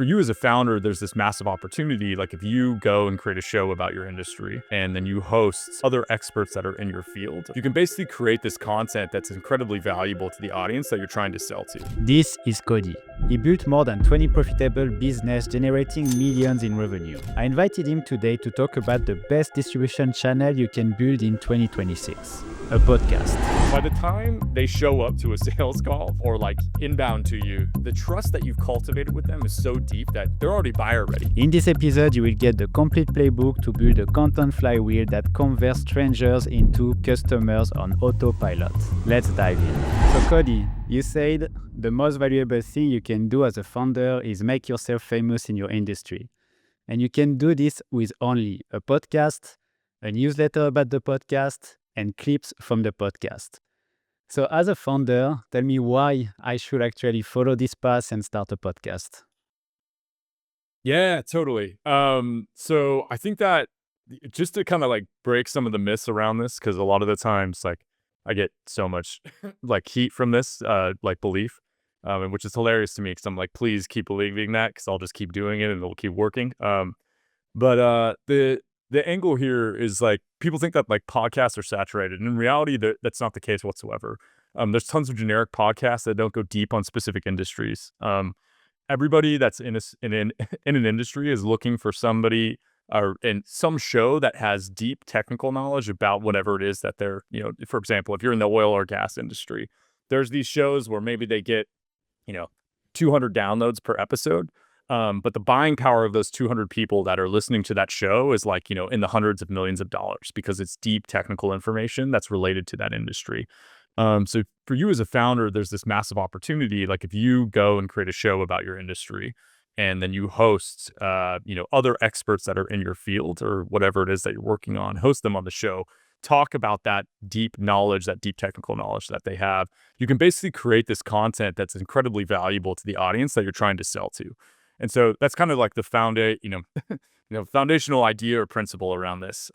for you as a founder, there's this massive opportunity. Like if you go and create a show about your industry and then you host other experts that are in your field, you can basically create this content that's incredibly valuable to the audience that you're trying to sell to. This is Cody. He built more than 20 profitable business generating millions in revenue. I invited him today to talk about the best distribution channel you can build in 2026, a podcast. By the time they show up to a sales call or like inbound to you, the trust that you've cultivated with them is so deep that they're already buyer ready. In this episode, you will get the complete playbook to build a content flywheel that converts strangers into customers on autopilot. Let's dive in. So Cody, you said the most valuable thing you can do as a founder is make yourself famous in your industry. And you can do this with only a podcast, a newsletter about the podcast, and clips from the podcast. So as a founder, tell me why I should actually follow this path and start a podcast. Yeah, totally. So I think that just to kind of like break some of the myths around this, because a lot of the times like I get so much like heat from this like belief, and which is hilarious to me because I'm like, please keep believing that because I'll just keep doing it and it'll keep working. But the angle here is like people think that like podcasts are saturated, and in reality, that's not the case whatsoever. There's tons of generic podcasts that don't go deep on specific industries. Everybody that's in an industry is looking for somebody or in some show that has deep technical knowledge about whatever it is that they're, for example, if you're in the oil or gas industry, there's these shows where maybe they get, 200 downloads per episode. But the buying power of those 200 people that are listening to that show is like, in the hundreds of millions of dollars because it's deep technical information that's related to that industry. So for you as a founder, there's this massive opportunity. Like if you go and create a show about your industry and then you host, other experts that are in your field or whatever it is that you're working on, host them on the show, talk about that deep knowledge, that deep technical knowledge that they have. You can basically create this content that's incredibly valuable to the audience that you're trying to sell to. And so that's kind of like the foundational idea or principle around this.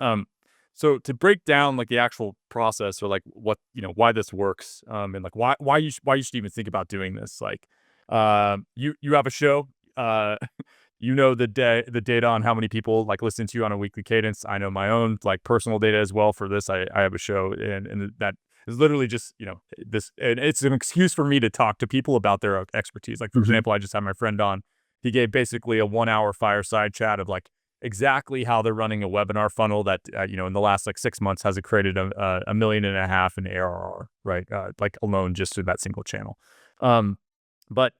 So to break down like the actual process or like what, why this works, and like why you should even think about doing this. Like, you have a show, the data on how many people like listen to you on a weekly cadence. I know my own like personal data as well for this. I have a show and that is literally just, this, and it's an excuse for me to talk to people about their expertise. Like for example, I just had my friend on. He gave basically a 1-hour fireside chat of like exactly how they're running a webinar funnel that, in the last like 6 months has created $1.5 million in ARR, right? Like alone just through that single channel. But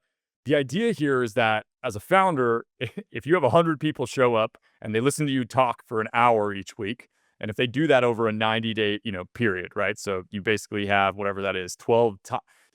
the idea here is that as a founder, if you have 100 people show up and they listen to you talk for an hour each week, and if they do that over a 90-day, period, right? So you basically have whatever that is, 12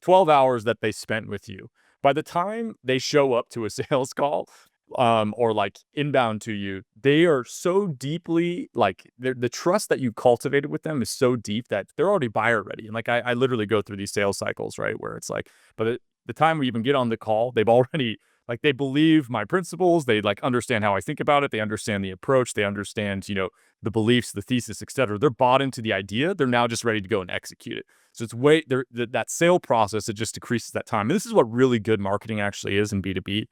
hours that they spent with you. By the time they show up to a sales call, or like inbound to you, they are so deeply like the trust that you cultivated with them is so deep that they're already buyer ready. And like I literally go through these sales cycles, right, where it's like, but the time we even get on the call, they've already like they believe my principles, they like understand how I think about it, they understand the approach, they understand the beliefs, the thesis, etc. They're bought into the idea. They're now just ready to go and execute it. So it's that sale process, it just decreases that time. And this is what really good marketing actually is in B2B.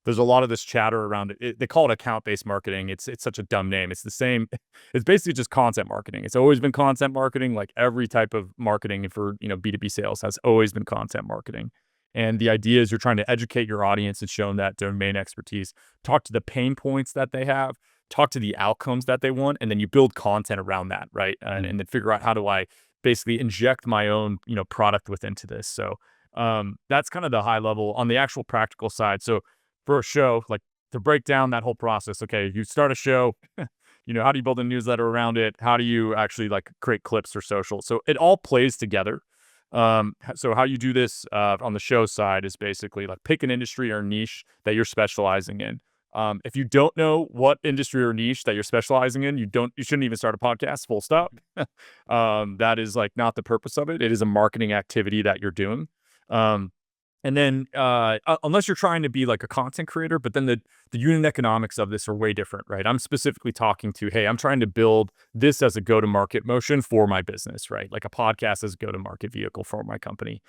There's a lot of this chatter around it. They call it account-based marketing. It's such a dumb name. It's the same. It's basically just content marketing. It's always been content marketing. Like every type of marketing for B2B sales has always been content marketing. And the idea is you're trying to educate your audience and show them that domain expertise, talk to the pain points that they have, talk to the outcomes that they want, and then you build content around that, right? And then figure out how do I basically inject my own, product into this. So that's kind of the high level on the actual practical side. So for a show, like to break down that whole process, okay, you start a show, how do you build a newsletter around it? How do you actually like create clips or social? So it all plays together. So how you do this on the show side is basically like pick an industry or niche that you're specializing in. If you don't know what industry or niche that you're specializing in, you shouldn't even start a podcast, full stop. That is like not the purpose of it. It is a marketing activity that you're doing. And then unless you're trying to be like a content creator, but then the unit economics of this are way different, right? I'm specifically talking to, hey, I'm trying to build this as a go-to-market motion for my business, right? Like a podcast as a go-to-market vehicle for my company.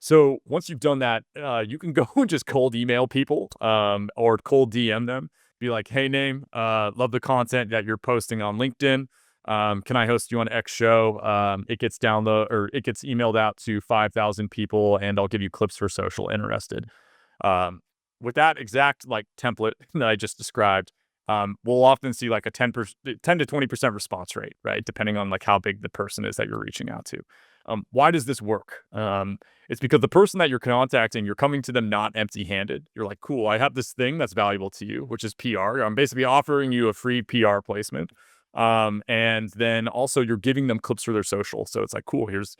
So once you've done that, you can go and just cold email people, or cold DM them. Be like, "Hey, name, love the content that you're posting on LinkedIn. Can I host you on X show? It gets it gets emailed out to 5,000 people, and I'll give you clips for social interested." Um, with that exact like template that I just described, we'll often see like a 10 to 20% response rate, right? Depending on like how big the person is that you're reaching out to. Why does this work? It's because the person that you're contacting, you're coming to them not empty handed. You're like, cool, I have this thing that's valuable to you, which is PR. I'm basically offering you a free PR placement. And then also you're giving them clips for their social. So it's like, cool, here's,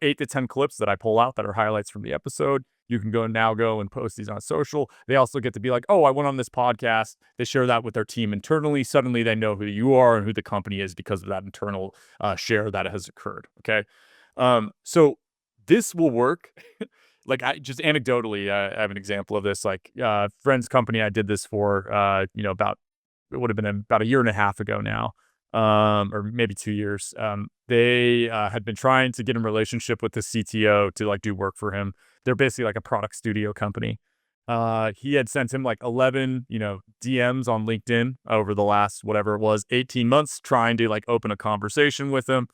8 to 10 clips that I pull out that are highlights from the episode. You can go and post these on social. They also get to be like, oh, I went on this podcast. They share that with their team internally. Suddenly they know who you are and who the company is because of that internal share that has occurred. Okay. So this will work. Like I just anecdotally, I have an example of this. Like friend's company, I did this for, about it would have been about a year and a half ago now, or maybe 2 years. They had been trying to get in relationship with the CTO to like do work for him. They're basically like a product studio company. He had sent him like 11, DMs on LinkedIn over the last whatever it was, 18 months, trying to like open a conversation with him.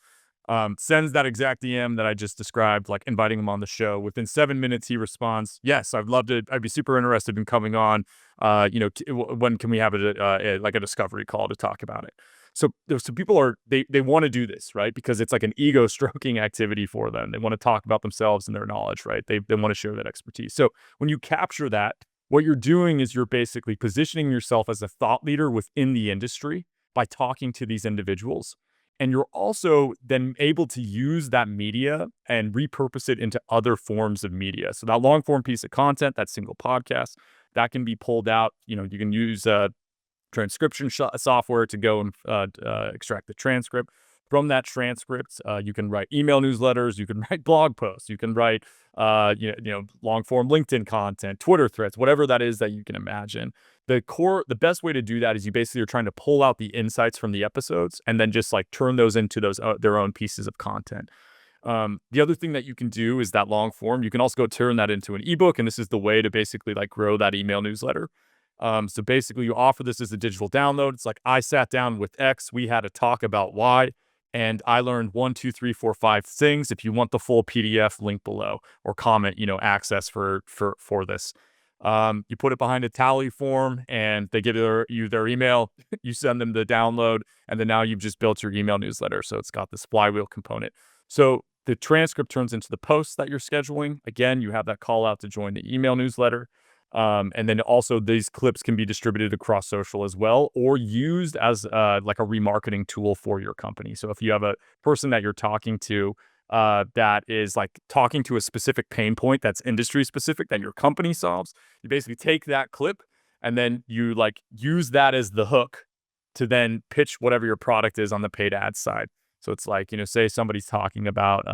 Sends that exact DM that I just described, like inviting him on the show. Within 7 minutes, he responds, "Yes, I'd love to. I'd be super interested in coming on. When can we have like a discovery call to talk about it?" So people they want to do this, right? Because it's like an ego stroking activity for them. They want to talk about themselves and their knowledge, right? They want to share that expertise. So when you capture that, what you're doing is you're basically positioning yourself as a thought leader within the industry by talking to these individuals. And you're also then able to use that media and repurpose it into other forms of media. So that long form piece of content, that single podcast, that can be pulled out. You can use transcription software to go and extract the transcript. From that transcript, you can write email newsletters, you can write blog posts, you can write long form LinkedIn content, Twitter threads, whatever that is that you can imagine. The best way to do that is you basically are trying to pull out the insights from the episodes and then just like turn those into those their own pieces of content. The other thing that you can do is that long form. You can also go turn that into an ebook, and this is the way to basically like grow that email newsletter. So basically, you offer this as a digital download. It's like I sat down with X, we had a talk about Y, and I learned 1, 2, 3, 4, 5 things. If you want the full PDF, link below or comment, access for this. You put it behind a tally form, and they give you their email. You send them the download, and then now you've just built your email newsletter. So it's got this flywheel component. So the transcript turns into the posts that you're scheduling. Again, you have that call out to join the email newsletter. And then also these clips can be distributed across social as well, or used as like a remarketing tool for your company. So if you have a person that you're talking to that is like talking to a specific pain point that's industry specific that your company solves, you basically take that clip and then you like use that as the hook to then pitch whatever your product is on the paid ad side. So it's like, say somebody's talking about,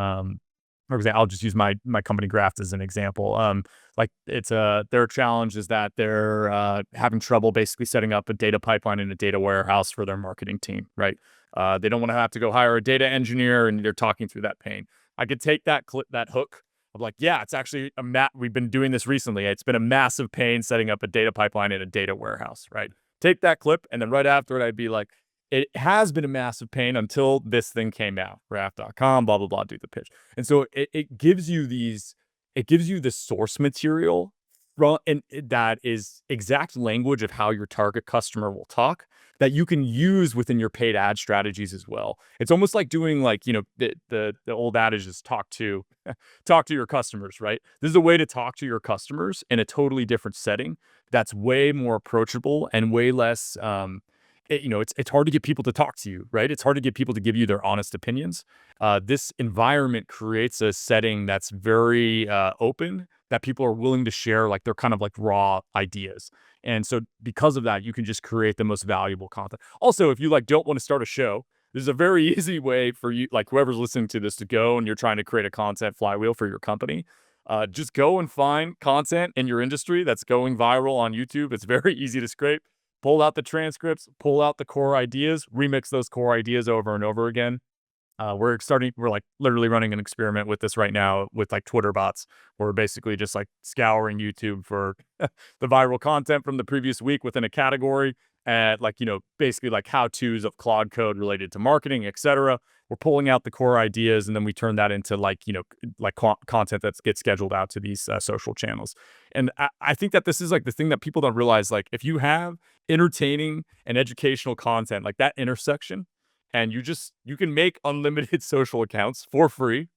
for example, I'll just use my company Graft as an example. Like it's their challenge is that they're having trouble basically setting up a data pipeline in a data warehouse for their marketing team, right? They don't want to have to go hire a data engineer, and they're talking through that pain. I could take that clip, that hook of like, yeah, it's actually we've been doing this recently. It's been a massive pain setting up a data pipeline in a data warehouse, right? Take that clip, and then right after it, I'd be like, it has been a massive pain until this thing came out, Graft.com, blah, blah, blah, do the pitch. And so it gives you the source material and that is exact language of how your target customer will talk that you can use within your paid ad strategies as well. It's almost like doing like, the old adage is talk to your customers, right? This is a way to talk to your customers in a totally different setting that's way more approachable and way less, it's hard to get people to talk to you, right? It's hard to get people to give you their honest opinions. This environment creates a setting that's very open, that people are willing to share like their kind of like raw ideas. And so because of that, you can just create the most valuable content. Also, if you like don't want to start a show, this is a very easy way for you, like whoever's listening to this, to go and you're trying to create a content flywheel for your company. Just go and find content in your industry that's going viral on YouTube. It's very easy to scrape. Pull out the transcripts, pull out the core ideas, remix those core ideas over and over again. We're like literally running an experiment with this right now with like Twitter bots. We're basically just like scouring YouTube for the viral content from the previous week within a category, and like, basically like how-tos of Claude code related to marketing, etc. We're pulling out the core ideas, and then we turn that into like, like content that gets scheduled out to these social channels. And I think that this is like the thing that people don't realize. Like, if you have entertaining and educational content, like that intersection, and you can make unlimited social accounts for free.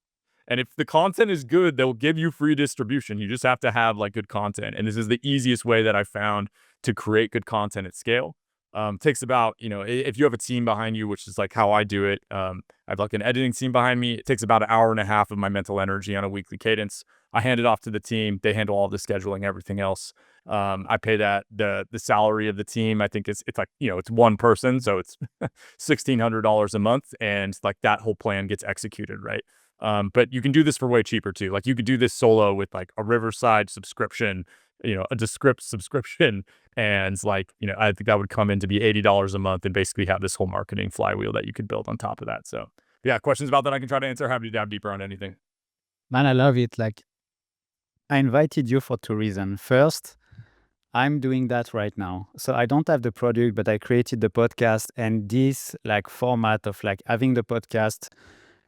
And if the content is good, they'll give you free distribution. You just have to have like good content. And this is the easiest way that I found to create good content at scale. Takes about, if you have a team behind you, which is like how I do it. I have like an editing team behind me. It takes about an hour and a half of my mental energy on a weekly cadence. I hand it off to the team. They handle all the scheduling, everything else. I pay the salary of the team. I think it's like, it's one person, so it's $1,600 a month, and like that whole plan gets executed, right? But you can do this for way cheaper too. Like, you could do this solo with like a Riverside subscription, a Descript subscription, and like, I think that would come in to be $80 a month, and basically have this whole marketing flywheel that you could build on top of that. So yeah, questions about that I can try to answer. Happy to dive deeper on anything. Man, I love it. Like, I invited you for two reasons. First, I'm doing that right now. So I don't have the product, but I created the podcast, and this like format of like having the podcast,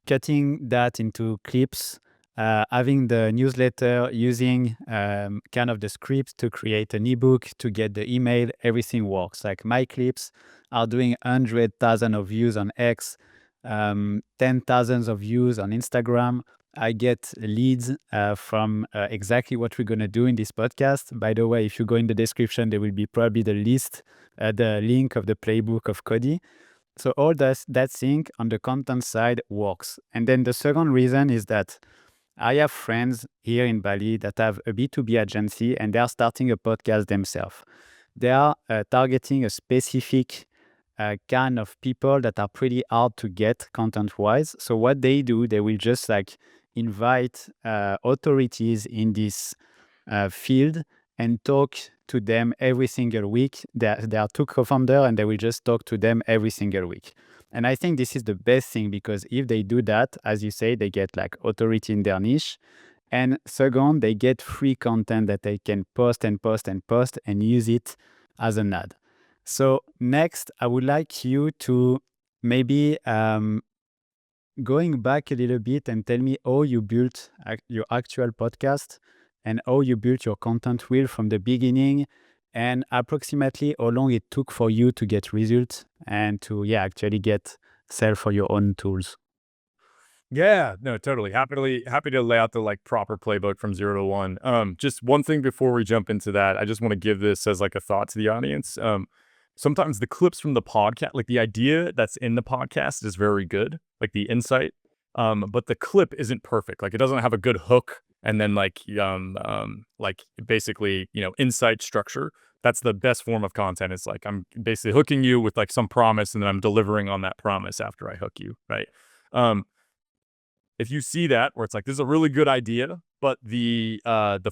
cutting that into clips, having the newsletter, using kind of the script to create an ebook, to get the email, everything works. Like, my clips are doing 100,000 of views on X, 10,000 of views on Instagram. I get leads from exactly what we're going to do in this podcast. By the way, if you go in the description, there will be probably the link of the playbook of Cody. So all that sync on the content side works. And then the second reason is that I have friends here in Bali that have a B2B agency, and they are starting a podcast themselves. They are targeting a specific kind of people that are pretty hard to get content-wise. So what they do, they will just like invite authorities in this field and talk to them every single week. There are two co-founders, and they will just talk to them every single week. And I think this is the best thing, because if they do that, as you say, they get like authority in their niche. And second, they get free content that they can post and post and post and use it as an ad. So next, I would like you to maybe going back a little bit and tell me how you built your actual podcast and how you built your content wheel from the beginning, and approximately how long it took for you to get results and to actually get sell for your own tools. Yeah, no, totally. Happy to lay out the like proper playbook from 0 to 1. Just one thing before we jump into that, I just want to give this as like a thought to the audience. Sometimes the clips from the podcast, like the idea that's in the podcast is very good, like the insight. But the clip isn't perfect. Like, it doesn't have a good hook, and then like basically, insight structure. That's the best form of content. It's like, I'm basically hooking you with like some promise, and then I'm delivering on that promise after I hook you, right? If you see that, where it's like, this is a really good idea, but the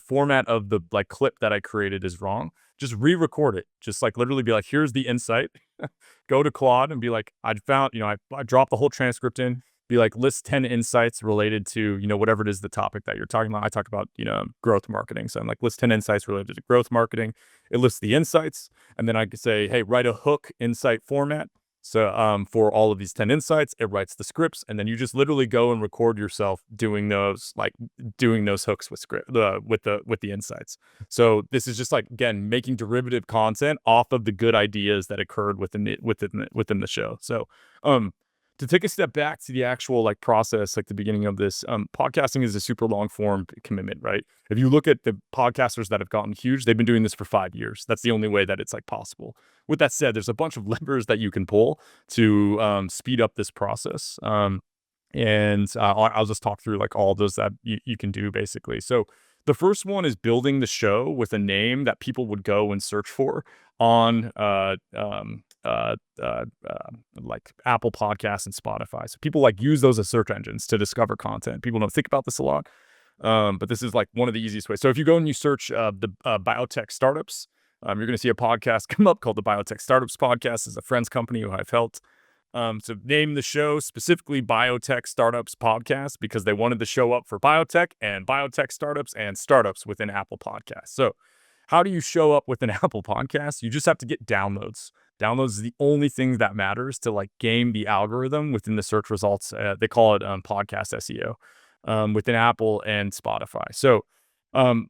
format of the like clip that I created is wrong, just re-record it. Just like literally be like, here's the insight. Go to Claude and be like, I found, I dropped the whole transcript in. Be like, list 10 insights related to, whatever it is, the topic that you're talking about. I talk about, growth marketing. So I'm like, list 10 insights related to growth marketing. It lists the insights. And then I could say, hey, write a hook insight format. So for all of these 10 insights, it writes the scripts, and then you just literally go and record yourself doing those hooks with script with the insights. So this is just like, again, making derivative content off of the good ideas that occurred within the show. So to take a step back to the actual like process, like the beginning of this, podcasting is a super long form commitment, right? If you look at the podcasters that have gotten huge, they've been doing this for 5 years. That's the only way that it's like possible. With that said, there's a bunch of levers that you can pull to speed up this process. And I'll just talk through like all those that you can do basically. So the first one is building the show with a name that people would go and search for on like Apple Podcasts and Spotify. So people like use those as search engines to discover content. People don't think about this a lot, but this is like one of the easiest ways. So if you go and you search the biotech startups, you're going to see a podcast come up called the Biotech Startups Podcast. It's a friend's company who I've helped. So name the show specifically Biotech Startups Podcast because they wanted to show up for biotech startups and startups within Apple Podcasts. So how do you show up with an Apple Podcast? You just have to get downloads. Downloads is the only thing that matters to like game the algorithm within the search results. They call it podcast SEO within Apple and Spotify. So um,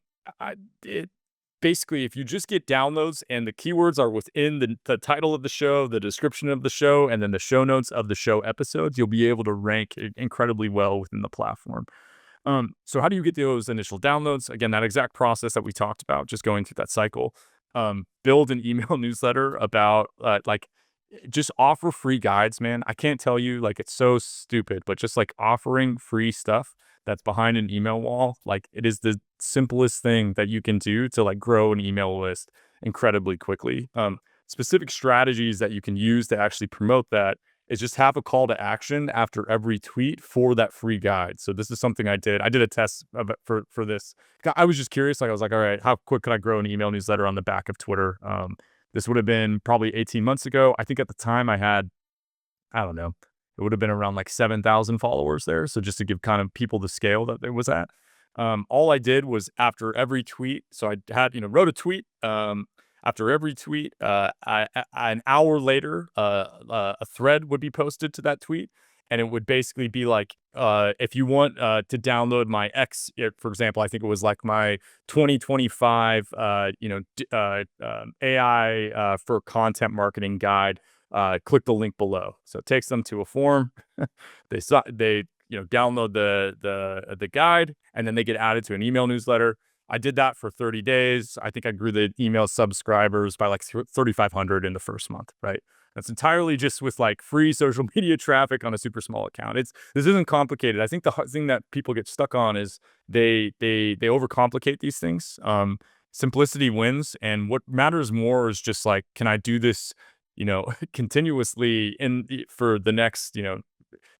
basically, if you just get downloads and the keywords are within the title of the show, the description of the show, and then the show notes of the show episodes, you'll be able to rank incredibly well within the platform. So how do you get those initial downloads? Again, that exact process that we talked about, just going through that cycle. Build an email newsletter about just offer free guides, man. I can't tell you, like, it's so stupid, but just like offering free stuff that's behind an email wall, like it is the simplest thing that you can do to like grow an email list incredibly quickly. Specific strategies that you can use to actually promote that is just have a call to action after every tweet for that free guide. So this is something I did. I did a test of it for this. I was just curious. Like I was like, all right, how quick could I grow an email newsletter on the back of Twitter? This would have been probably 18 months ago. I think at the time I had, I don't know, it would have been around like 7,000 followers there. So just to give kind of people the scale that it was at. All I did was after every tweet, so I had, wrote a tweet. After every tweet, an hour later, a thread would be posted to that tweet. And it would basically be like, if you want to download my for example, I think it was like my 2025, AI for content marketing guide. Click the link below. So it takes them to a form. They download the guide, and then they get added to an email newsletter. I did that for 30 days. I think I grew the email subscribers by like 3,500 in the first month, right? That's entirely just with like free social media traffic on a super small account. This isn't complicated. I think the thing that people get stuck on is they overcomplicate these things. Simplicity wins, and what matters more is just like, can I do this, continuously for the next,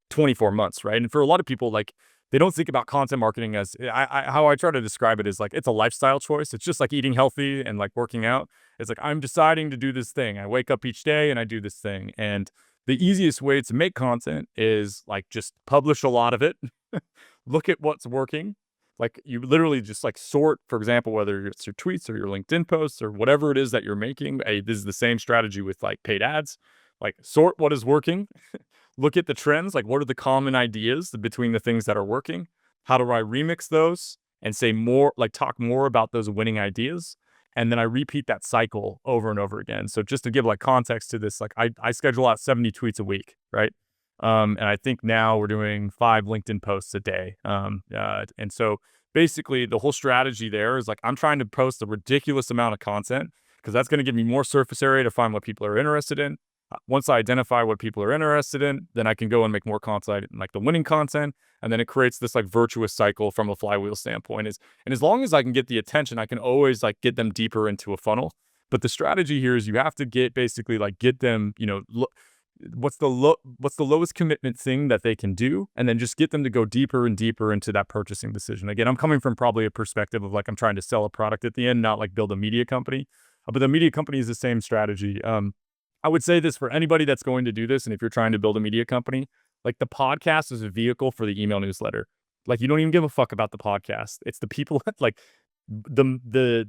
24 months, right? And for a lot of people, like, they don't think about content marketing as how I try to describe it is like, it's a lifestyle choice. It's just like eating healthy and like working out. It's like, I'm deciding to do this thing. I wake up each day and I do this thing. And the easiest way to make content is like, just publish a lot of it. Look at what's working. Like, you literally just like sort, for example, whether it's your tweets or your LinkedIn posts or whatever it is that you're making. This is the same strategy with like paid ads. Like, sort what is working. Look at the trends, like what are the common ideas between the things that are working? How do I remix those and say more, like talk more about those winning ideas? And then I repeat that cycle over and over again. So just to give like context to this, like I schedule out 70 tweets a week, right? And I think now we're doing 5 LinkedIn posts a day. And so basically the whole strategy there is like, I'm trying to post a ridiculous amount of content because that's going to give me more surface area to find what people are interested in. Once I identify what people are interested in, then I can go and make more content, like the winning content. And then it creates this like virtuous cycle from a flywheel standpoint. And as long as I can get the attention, I can always like get them deeper into a funnel. But the strategy here is you have to get them, what's the lowest commitment thing that they can do, and then just get them to go deeper and deeper into that purchasing decision. Again, I'm coming from probably a perspective of like, I'm trying to sell a product at the end, not like build a media company. But the media company is the same strategy. I would say this for anybody that's going to do this, and if you're trying to build a media company, like the podcast is a vehicle for the email newsletter. Like, you don't even give a fuck about the podcast. It's the people like the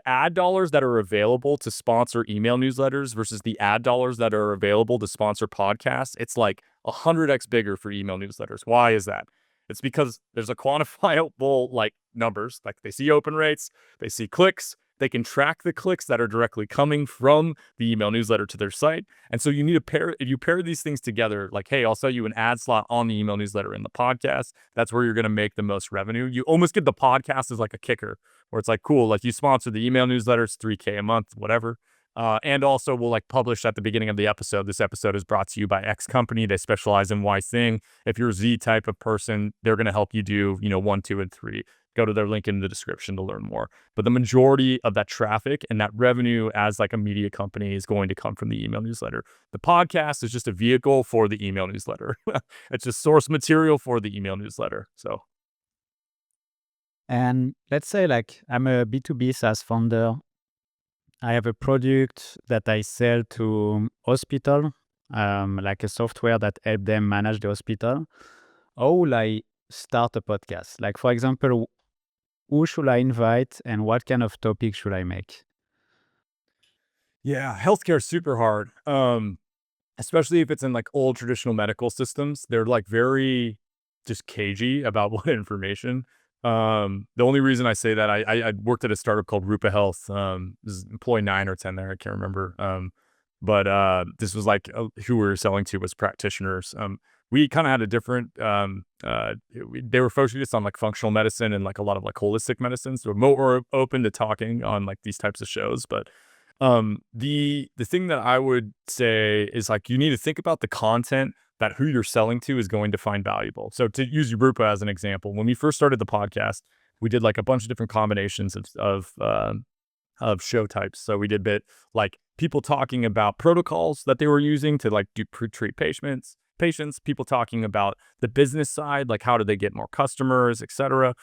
ad dollars that are available to sponsor email newsletters versus the ad dollars that are available to sponsor podcasts. It's like 100x bigger for email newsletters. Why is that? It's because there's a quantifiable like numbers, like they see open rates, they see clicks. They can track the clicks that are directly coming from the email newsletter to their site. And so you need to if you pair these things together, like, hey, I'll sell you an ad slot on the email newsletter in the podcast. That's where you're going to make the most revenue. You almost get the podcast as like a kicker where it's like, cool, like you sponsor the email newsletter, it's $3K a month, whatever. And also we'll like publish at the beginning of the episode. This episode is brought to you by X company. They specialize in Y thing. If you're a Z type of person, they're going to help you do, 1, 2, and 3. Go to their link in the description to learn more. But the majority of that traffic and that revenue as like a media company is going to come from the email newsletter. The podcast is just a vehicle for the email newsletter. It's just source material for the email newsletter. So. And let's say like I'm a B2B SaaS founder. I have a product that I sell to hospital. like a software that help them manage the hospital, how will I start a podcast? Like, for example, who should I invite and what kind of topic should I make? Yeah, healthcare is super hard. Especially if it's in like old traditional medical systems. They're like very just cagey about what information. The only reason I say that I worked at a startup called Rupa Health. This is employee 9 or 10 there, I can't remember. But this was like who we were selling to was practitioners. We kind of had a different. They were focused on like functional medicine and like a lot of like holistic medicine. So we're more open to talking on like these types of shows, but the thing that I would say is like you need to think about the content that who you're selling to is going to find valuable. So to use Rupa as an example, when we first started the podcast, we did like a bunch of different combinations of show types. So we did bit like people talking about protocols that they were using to like do treat patients, people talking about the business side, like how do they get more customers, etc.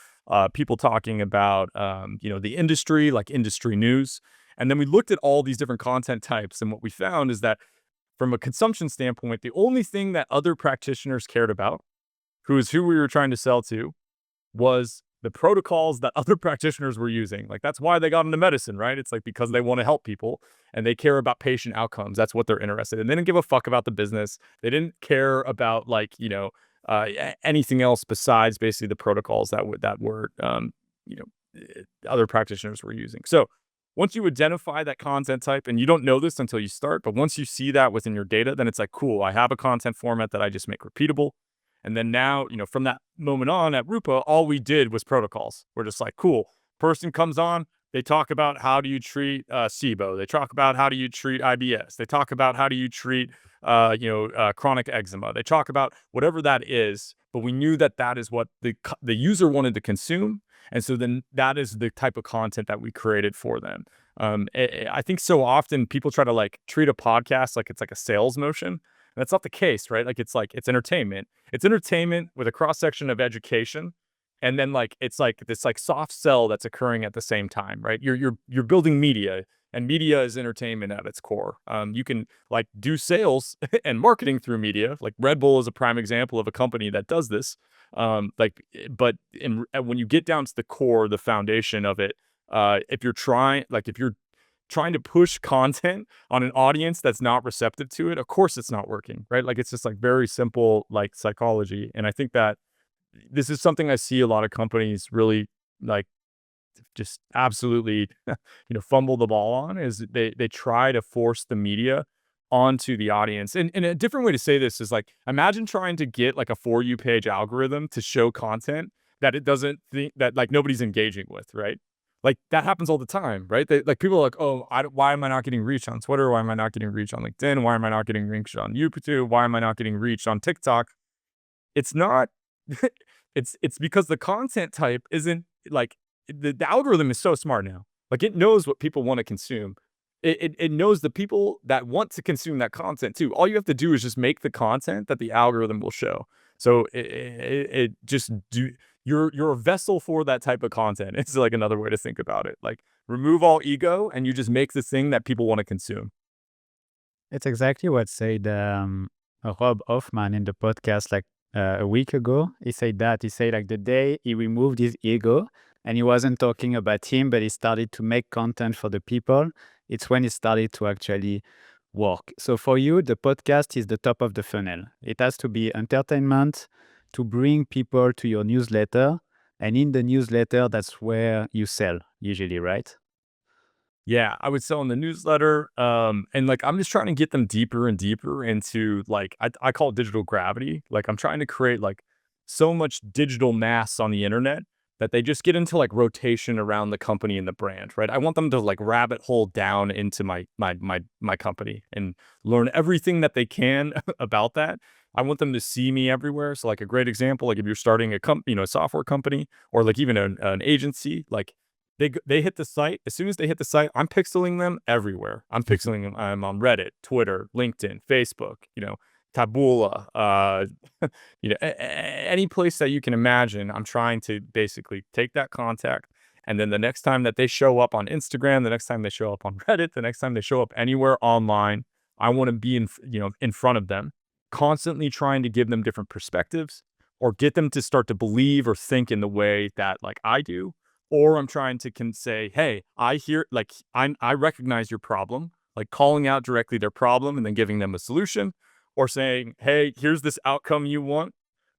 People talking about the industry, like industry news. And then we looked at all these different content types, and what we found is that from a consumption standpoint, the only thing that other practitioners cared about, who is who we were trying to sell to, was the protocols that other practitioners were using. Like that's why they got into medicine, right? It's like because they want to help people and they care about patient outcomes. That's what they're interested in. They didn't give a fuck about the business. They didn't care about like, anything else besides basically the protocols that were other practitioners were using. So once you identify that content type, and you don't know this until you start, but once you see that within your data, then it's like, cool, I have a content format that I just make repeatable. And then now, from that moment on at Rupa, all we did was protocols. We're just like, cool, person comes on, they talk about how do you treat SIBO. They talk about how do you treat IBS. They talk about how do you treat, chronic eczema. They talk about whatever that is, but we knew that that is what the user wanted to consume. And so then that is the type of content that we created for them. I think so often people try to like treat a podcast like it's like a sales motion. And that's not the case, right? Like it's entertainment. It's entertainment with a cross section of education, and then like it's like this like soft sell that's occurring at the same time, right? You're building media, and media is entertainment at its core. You can like do sales and marketing through media. Like Red Bull is a prime example of a company that does this. But when you get down to the core, the foundation of it, if you're trying to push content on an audience that's not receptive to it, of course it's not working, right? Like it's just like very simple like psychology. And I think that this is something I see a lot of companies really like just absolutely fumble the ball on, is they try to force the media onto the audience. And a different way to say this is like, imagine trying to get like a For You page algorithm to show content that it doesn't think that like nobody's engaging with, right? Like that happens all the time, right? Like people are like, oh, why am I not getting reach on Twitter? Why am I not getting reach on LinkedIn? Why am I not getting reach on YouTube? Why am I not getting reach on TikTok? It's not. It's because the content type isn't like the algorithm is so smart now. Like it knows what people want to consume. It knows the people that want to consume that content too. All you have to do is just make the content that the algorithm will show. So it just do. You're a vessel for that type of content. It's like another way to think about it. Like remove all ego and you just make the thing that people want to consume. It's exactly what said Rob Hoffman in the podcast like a week ago. He said that. He said like the day he removed his ego and he wasn't talking about him, but he started to make content for the people, it's when it started to actually work. So for you, the podcast is the top of the funnel. It has to be entertainment to bring people to your newsletter. And in the newsletter, that's where you sell usually, right? Yeah, I would sell in the newsletter. And like I'm just trying to get them deeper and deeper into like I call it digital gravity. Like I'm trying to create like so much digital mass on the internet that they just get into like rotation around the company and the brand, right? I want them to like rabbit hole down into my company and learn everything that they can about that. I want them to see me everywhere. So like a great example, like if you're starting a software company, or like even an agency, like they hit the site. As soon as they hit the site, I'm pixeling them everywhere. I'm pixeling them. I'm on Reddit, Twitter, LinkedIn, Facebook, Taboola, any place that you can imagine. I'm trying to basically take that contact, and then the next time that they show up on Instagram, the next time they show up on Reddit, the next time they show up anywhere online, I want to be in front of them, constantly trying to give them different perspectives or get them to start to believe or think in the way that like I do. Or I'm trying to say, hey, I hear like I recognize your problem, like calling out directly their problem and then giving them a solution, or saying, hey, here's this outcome you want.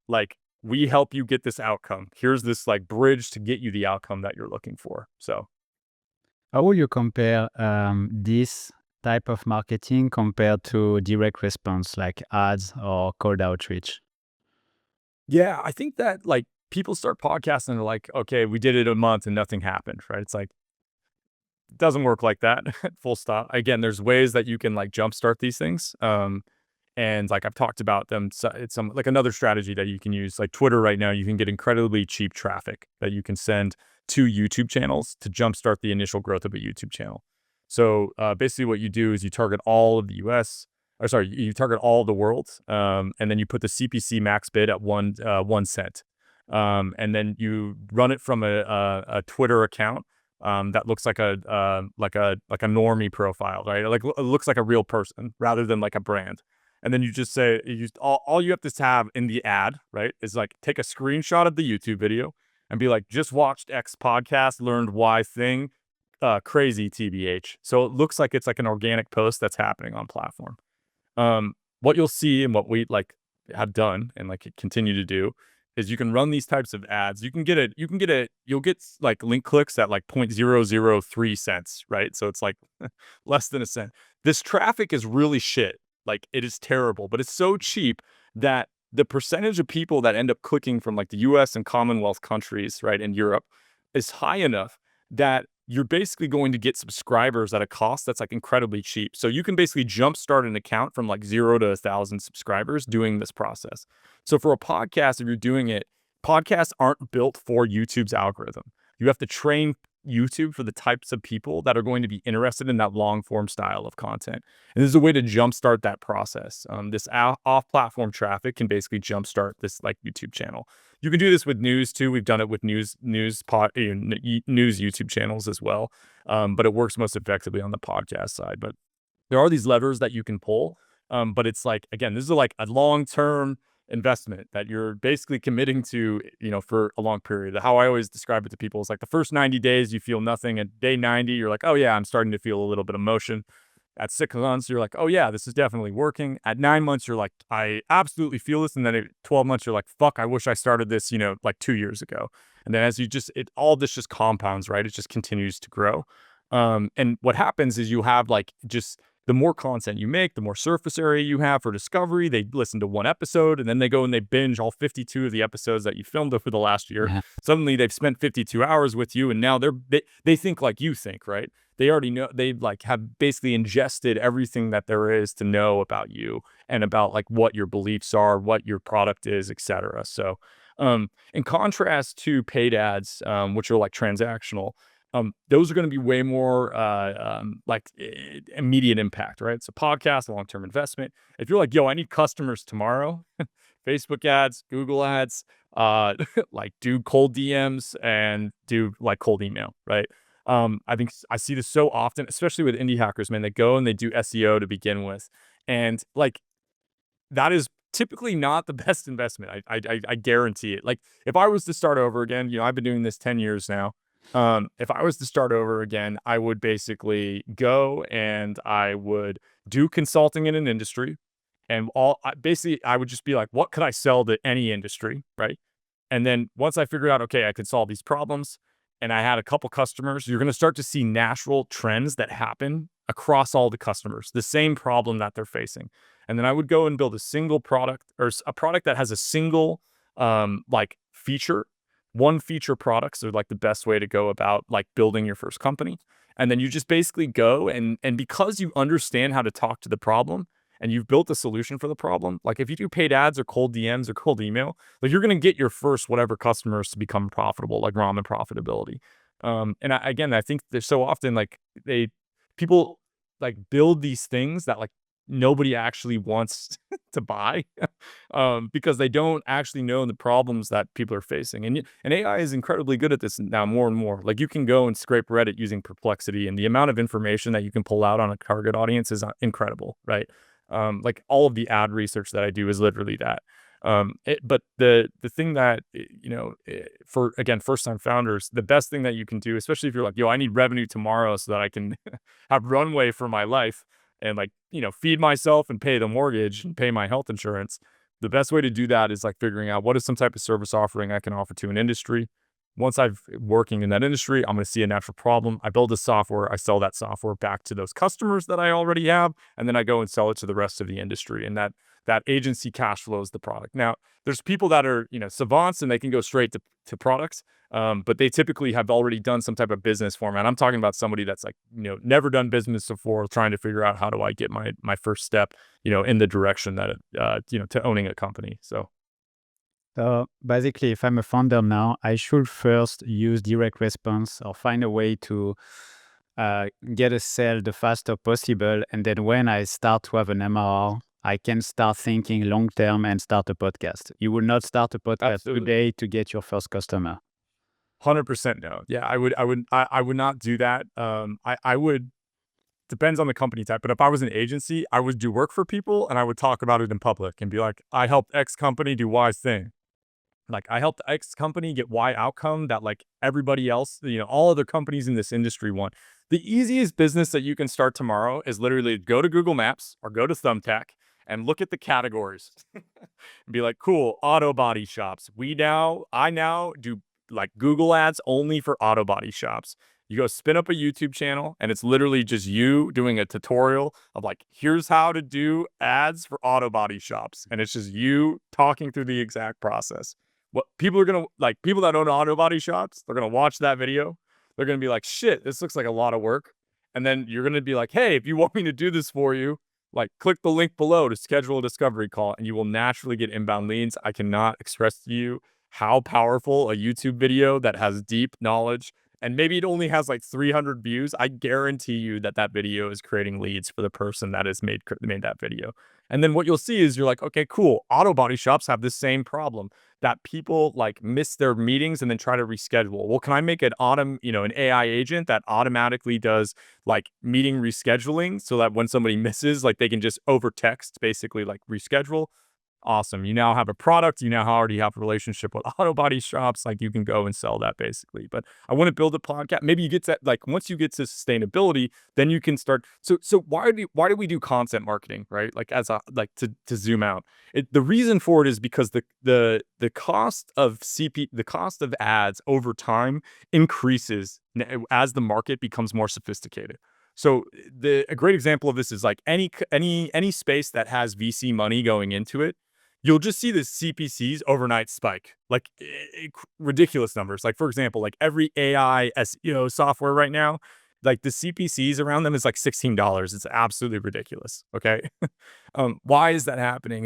Like, we help you get this outcome. Here's this like bridge to get you the outcome that you're looking for. So How would you compare this type of marketing compared to direct response like ads or cold outreach? yeah, I think that like people start podcasting and they're like, okay, we did it a month and nothing happened, right? It's like, it doesn't work like that. Full stop. Again, there's ways that you can like jumpstart these things. And like I've talked about them, so it's some like another strategy that you can use. Like Twitter right now, you can get incredibly cheap traffic that you can send to YouTube channels to jumpstart the initial growth of a YouTube channel. So basically, what you do is you target all of the U.S. or sorry, you target all of the world, and then you put the CPC max bid at 1 cent, and then you run it from a Twitter account that looks like a normie profile, right? Like it looks like a real person rather than like a brand. And then you just say all you have to have in the ad, right, is like take a screenshot of the YouTube video and be like, just watched X podcast, learned Y thing, crazy TBH. So it looks like it's like an organic post that's happening on platform. What you'll see and what we like have done and like continue to do is you can run these types of ads. You'll get like link clicks at like 0.003 cents, right? So it's like less than a cent. This traffic is really shit. Like it is terrible, but it's so cheap that the percentage of people that end up clicking from like the US and Commonwealth countries, right, in Europe is high enough that you're basically going to get subscribers at a cost that's like incredibly cheap. So you can basically jumpstart an account from like 0 to 1,000 subscribers doing this process. So for a podcast, if you're doing it, podcasts aren't built for YouTube's algorithm. You have to train YouTube for the types of people that are going to be interested in that long form style of content. And this is a way to jumpstart that process. This off-platform traffic can basically jumpstart this like YouTube channel. You can do this with news too. We've done it with news YouTube channels as well. But it works most effectively on the podcast side. But there are these levers that you can pull. But it's like, again, this is like a long-term investment that you're basically committing to, for a long period. How I always describe it to people is like the first 90 days, you feel nothing. At day 90, you're like, oh yeah, I'm starting to feel a little bit of motion. At 6 months, you're like, oh yeah, this is definitely working. At 9 months, you're like, I absolutely feel this. And then at 12 months, you're like, fuck, I wish I started this, like 2 years ago. And then as you all this just compounds, right? It just continues to grow. And what happens is you have like just the more content you make, the more surface area you have for discovery. They listen to one episode and then they go and they binge all 52 of the episodes that you filmed over the last year. Yeah. Suddenly they've spent 52 hours with you and now they think like you think, right? They already know, they like have basically ingested everything that there is to know about you and about like what your beliefs are, what your product is, etc. So in contrast to paid ads, which are like transactional, those are going to be way more immediate impact, right? So podcast, long-term investment. If you're like, yo, I need customers tomorrow, Facebook ads, Google ads, like do cold DMs and do like cold email, right? I think I see this so often, especially with indie hackers, man. They go and they do SEO to begin with. And like, that is typically not the best investment. I guarantee it. Like if I was to start over again, I've been doing this 10 years now. If I was to start over again, I would basically go and I would do consulting in an industry and I would just be like, what could I sell to any industry? Right. And then once I figured out, okay, I could solve these problems and I had a couple customers, you're going to start to see natural trends that happen across all the customers, the same problem that they're facing. And then I would go and build a single product or a product that has a single, like feature. One feature products are like the best way to go about like building your first company. And then you just basically go and because you understand how to talk to the problem and you've built a solution for the problem, like if you do paid ads or cold DMs or cold email, like you're going to get your first whatever customers to become profitable, like ramen profitability. Again, I think there's so often like people like build these things that like nobody actually wants to buy because they don't actually know the problems that people are facing. And AI is incredibly good at this now, more and more. Like, you can go and scrape Reddit using Perplexity, and the amount of information that you can pull out on a target audience is incredible, right? Like, all of the ad research that I do is literally that. But the thing that, for, again, first time founders, the best thing that you can do, especially if you're like, yo, I need revenue tomorrow so that I can have runway for my life and, like, feed myself and pay the mortgage and pay my health insurance. The best way to do that is like figuring out what is some type of service offering I can offer to an industry. Once I've working in that industry, I'm going to see a natural problem. I build a software, I sell that software back to those customers that I already have, and then I go and sell it to the rest of the industry. And that agency cash flows the product. Now, there's people that are, savants, and they can go straight to products, but they typically have already done some type of business format. I'm talking about somebody that's like, never done business before, trying to figure out how do I get my first step, in the direction that, to owning a company. So basically, if I'm a founder now, I should first use direct response or find a way to get a sale the faster possible. And then when I start to have an MRR, I can start thinking long term and start a podcast. You will not start a podcast Absolutely. today to get your first customer. 100% no. Yeah, I would not do that. I would, depends on the company type, but if I was an agency, I would do work for people and I would talk about it in public and be like, I helped X company do Y thing. Like, I helped X company get Y outcome that, like, everybody else, all other companies in this industry want. The easiest business that you can start tomorrow is literally go to Google Maps or go to Thumbtack and look at the categories and be like, cool, auto body shops. I now do, like, Google ads only for auto body shops. You go spin up a YouTube channel and it's literally just you doing a tutorial of, like, here's how to do ads for auto body shops. And it's just you talking through the exact process. What people are going to, like, people that own auto body shops, they're going to watch that video. They're going to be like, shit, this looks like a lot of work. And then you're going to be like, hey, if you want me to do this for you, like, click the link below to schedule a discovery call, and you will naturally get inbound leads. I cannot express to you how powerful a YouTube video that has deep knowledge, and maybe it only has like 300 views. I guarantee you that video is creating leads for the person that has made that video. And then what you'll see is you're like, okay, cool. Auto body shops have this same problem that people, like, miss their meetings and then try to reschedule. Well, can I make an an AI agent that automatically does, like, meeting rescheduling so that when somebody misses, like, they can just over text basically, like, reschedule? Awesome. You now have a product. You now already have a relationship with auto body shops. Like, you can go and sell that basically. But I want to build a podcast. Maybe you get to, like, once you get to sustainability, then you can start. So why do we do content marketing, right? Like, to zoom out, the reason for it is because the cost of the cost of ads over time increases as the market becomes more sophisticated. So a great example of this is, like, any space that has VC money going into it, you'll just see the CPCs overnight spike, like, ridiculous numbers. Like, for example, like, every AI SEO software right now, like, the CPCs around them is like $16. It's absolutely ridiculous. Okay. Why is that happening?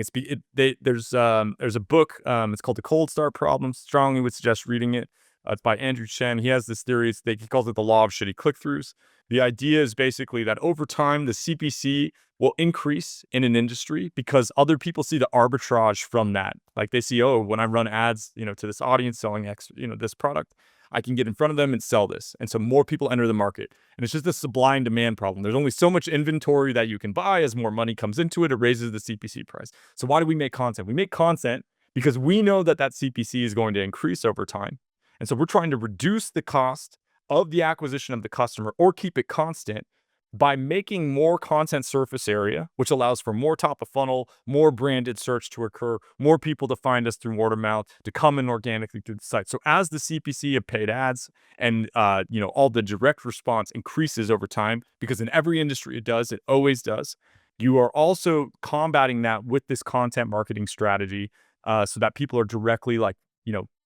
There's a book, it's called The Cold Start Problem. Strongly would suggest reading it. It's by Andrew Chen. He has this theory. He calls it the law of shitty click-throughs. The idea is basically that over time, the CPC will increase in an industry because other people see the arbitrage from that. Like, they see, oh, when I run ads, to this audience selling X, this product, I can get in front of them and sell this. And so more people enter the market. And it's just a sublime demand problem. There's only so much inventory that you can buy. As more money comes into it, it raises the CPC price. So why do we make content? We make content because we know that CPC is going to increase over time. And so we're trying to reduce the cost of the acquisition of the customer or keep it constant by making more content surface area, which allows for more top of funnel, more branded search to occur, more people to find us through word of mouth, to come in organically through the site. So as the CPC of paid ads and all the direct response increases over time, because in every industry it always does, you are also combating that with this content marketing strategy, so that people are directly, like,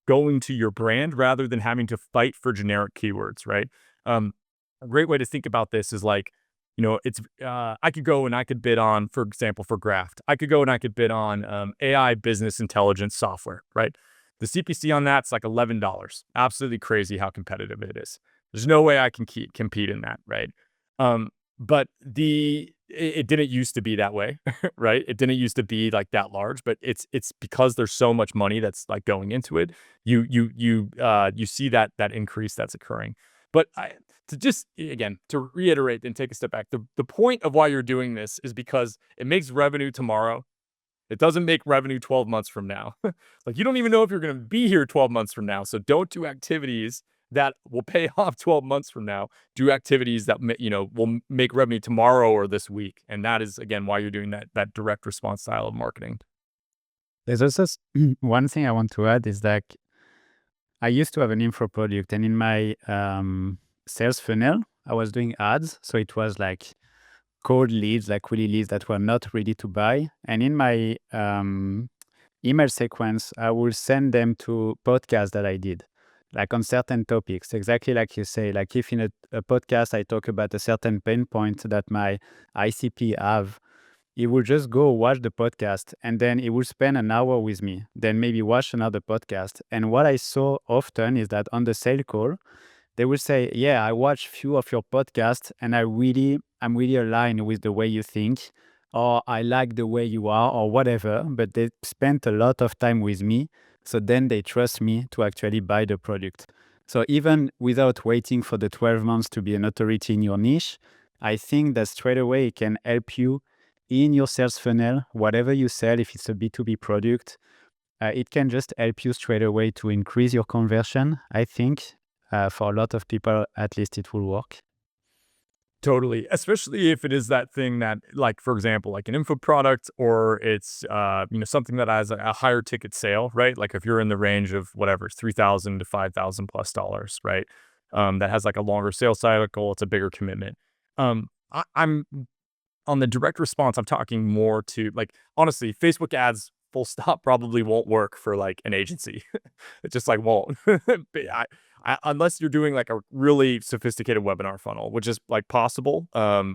going to your brand rather than having to fight for generic keywords, right? A great way to think about this is, like, it's I could go and I could bid on, for example, for Graft. I could go and I could bid on AI business intelligence software, right? The CPC on that's like $11. Absolutely crazy how competitive it is. There's no way I can compete in that, right? But it didn't used to be that way, right? It didn't used to be like that large, but it's because there's so much money that's like going into it. You see that increase that's occurring. But to just again to reiterate and take a step back, the point of why you're doing this is because it makes revenue tomorrow. It doesn't make revenue 12 months from now. Like, you don't even know if you're going to be here 12 months from now. So don't do activities that will pay off 12 months from now. Do activities that, will make revenue tomorrow or this week. And that is, again, why you're doing that direct response style of marketing. There's also one thing I want to add is that I used to have an info product, and in my sales funnel, I was doing ads. So it was like cold leads, like really leads that were not ready to buy. And in my email sequence, I will send them to podcasts that I did, like on certain topics, exactly like you say. Like if in a podcast I talk about a certain pain point that my ICP have, he will just go watch the podcast and then he will spend an hour with me, then maybe watch another podcast. And what I saw often is that on the sale call, they will say, yeah, I watched few of your podcasts and I'm really aligned with the way you think, or I like the way you are, or whatever, but they spent a lot of time with me. So then they trust me to actually buy the product. So even without waiting for the 12 months to be an authority in your niche, I think that straight away it can help you in your sales funnel, whatever you sell, if it's a B2B product, it can just help you straight away to increase your conversion. I think for a lot of people, at least it will work. Totally. Especially if it is that thing that, like, for example, like an info product, or it's, something that has a higher ticket sale, right? Like if you're in the range of whatever, 3,000 to 5,000 plus dollars, right? That has like a longer sales cycle. It's a bigger commitment. I'm on the direct response. I'm talking more to, like, honestly, Facebook ads full stop probably won't work for like an agency. It just like won't. But unless you're doing like a really sophisticated webinar funnel, which is like possible,